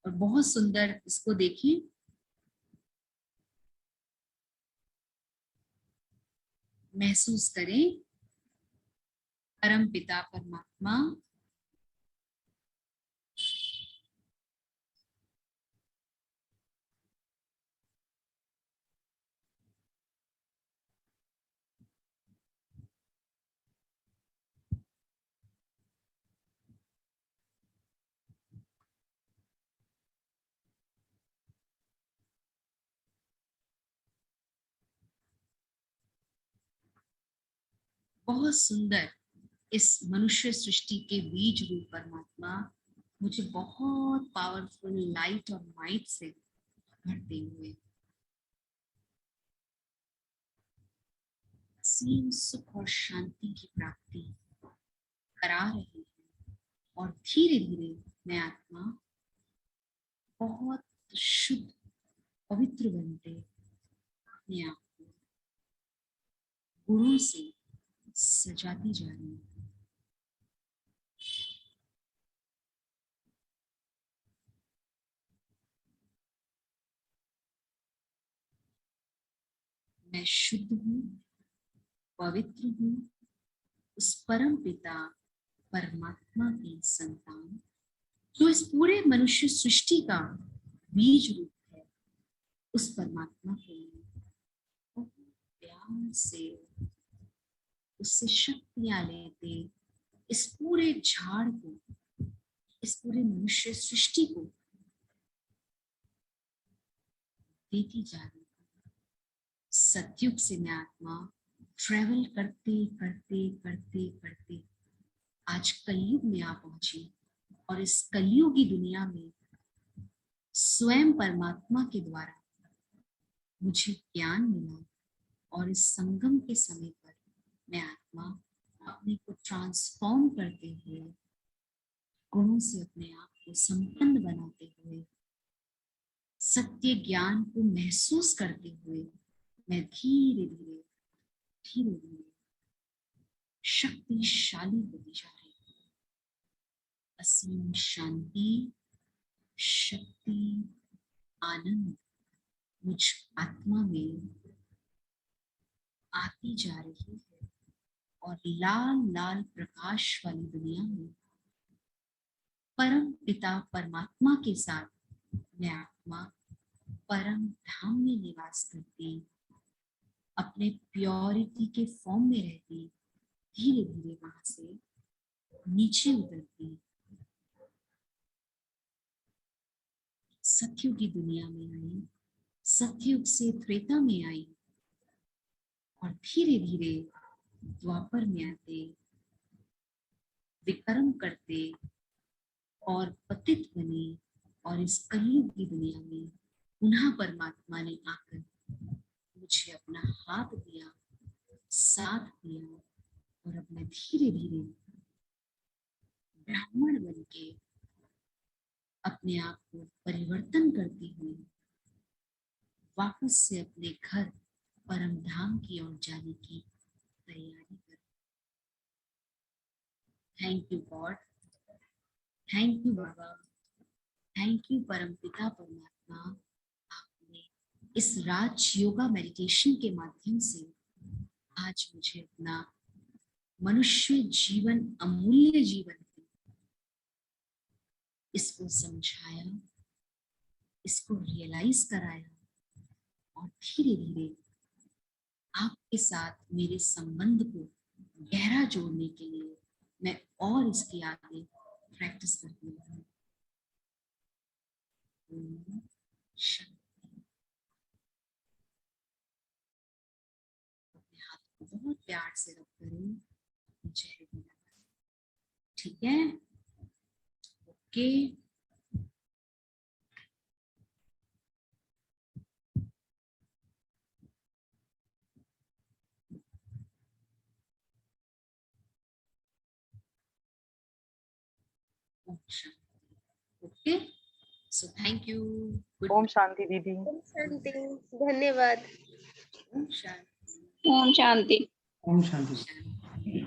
और बहुत सुंदर इसको देखिए, महसूस करें परम पिता परमात्मा बहुत सुंदर इस मनुष्य सृष्टि के बीज रूप परमात्मा मुझे बहुत पावरफुल लाइट और माइट से भरते हुए असीम सुख और शांति की प्राप्ति करा रहे हैं और धीरे धीरे मैं आत्मा बहुत शुद्ध पवित्र बनते अपने आप को गुणों से सजाती जा रही हूँ। मैं शुद्ध हूँ, पवित्र हूँ, उस परम पिता परमात्मा की संतान जो इस पूरे मनुष्य सृष्टि का बीज रूप है। उस परमात्मा को बहुत प्यार से उससे शक्तियां लेते इस पूरे झाड़ को, इस पूरे मनुष्य सृष्टि को देती जा रही। सतयुग से मैं आत्मा ट्रेवल करते करते करते करते आज कलयुग में आ पहुंची और इस कलयुगी दुनिया में स्वयं परमात्मा के द्वारा मुझे ज्ञान मिला और इस संगम के समय पर मैं आत्मा अपने को ट्रांसफॉर्म करते हुए गुणों से अपने आप को संपन्न बनाते हुए सत्य ज्ञान को महसूस करते हुए मैं धीरे धीरे धीरे धीरे शक्तिशाली होती जा रही हूँ। असीम शांति, शक्ति, आनंद मुझ आत्मा में आती जा रही है और लाल लाल प्रकाश वाली दुनिया में परम पिता परमात्मा के साथ मैं आत्मा परम धाम में निवास करती, अपने प्योरिटी के फॉर्म में रहती, धीरे धीरे वहां से नीचे उतरती, सतयुग की दुनिया में आई, सतयुग से त्रेता में आई और धीरे धीरे द्वापर में आते, विक्रम करते और पतित बने और इस कलयुग की दुनिया में पुनः परमात्मा ने आकर मुझे अपना हाथ दिया, साथ दिया और अब मैं धीरे धीरे ब्राह्मण बन के अपने आप को परिवर्तन करती हुई वापस से अपने घर परम धाम की ओर जाने की तैयारी कर। Thank you God, thank you Baba, thank you परम पिता परमात्मा। आपने इस राज योगा मेडिटेशन के माध्यम से आज मुझे अपना मनुष्य जीवन, अमूल्य जीवन है, इसको समझाया, इसको रियलाइज कराया और धीरे धीरे आपके साथ मेरे संबंध को गहरा जोड़ने के लिए मैं और इसके आगे प्रैक्टिस करती हूँ। अपने हाथ को बहुत प्यार से रख करें, चेहरे पे लगा, ठीक है? Okay, okay, so thank you. ओम शांति दीदी। ओम शांति, धन्यवाद। ओम शांति। ओम शांति। ओम शांति। शांति।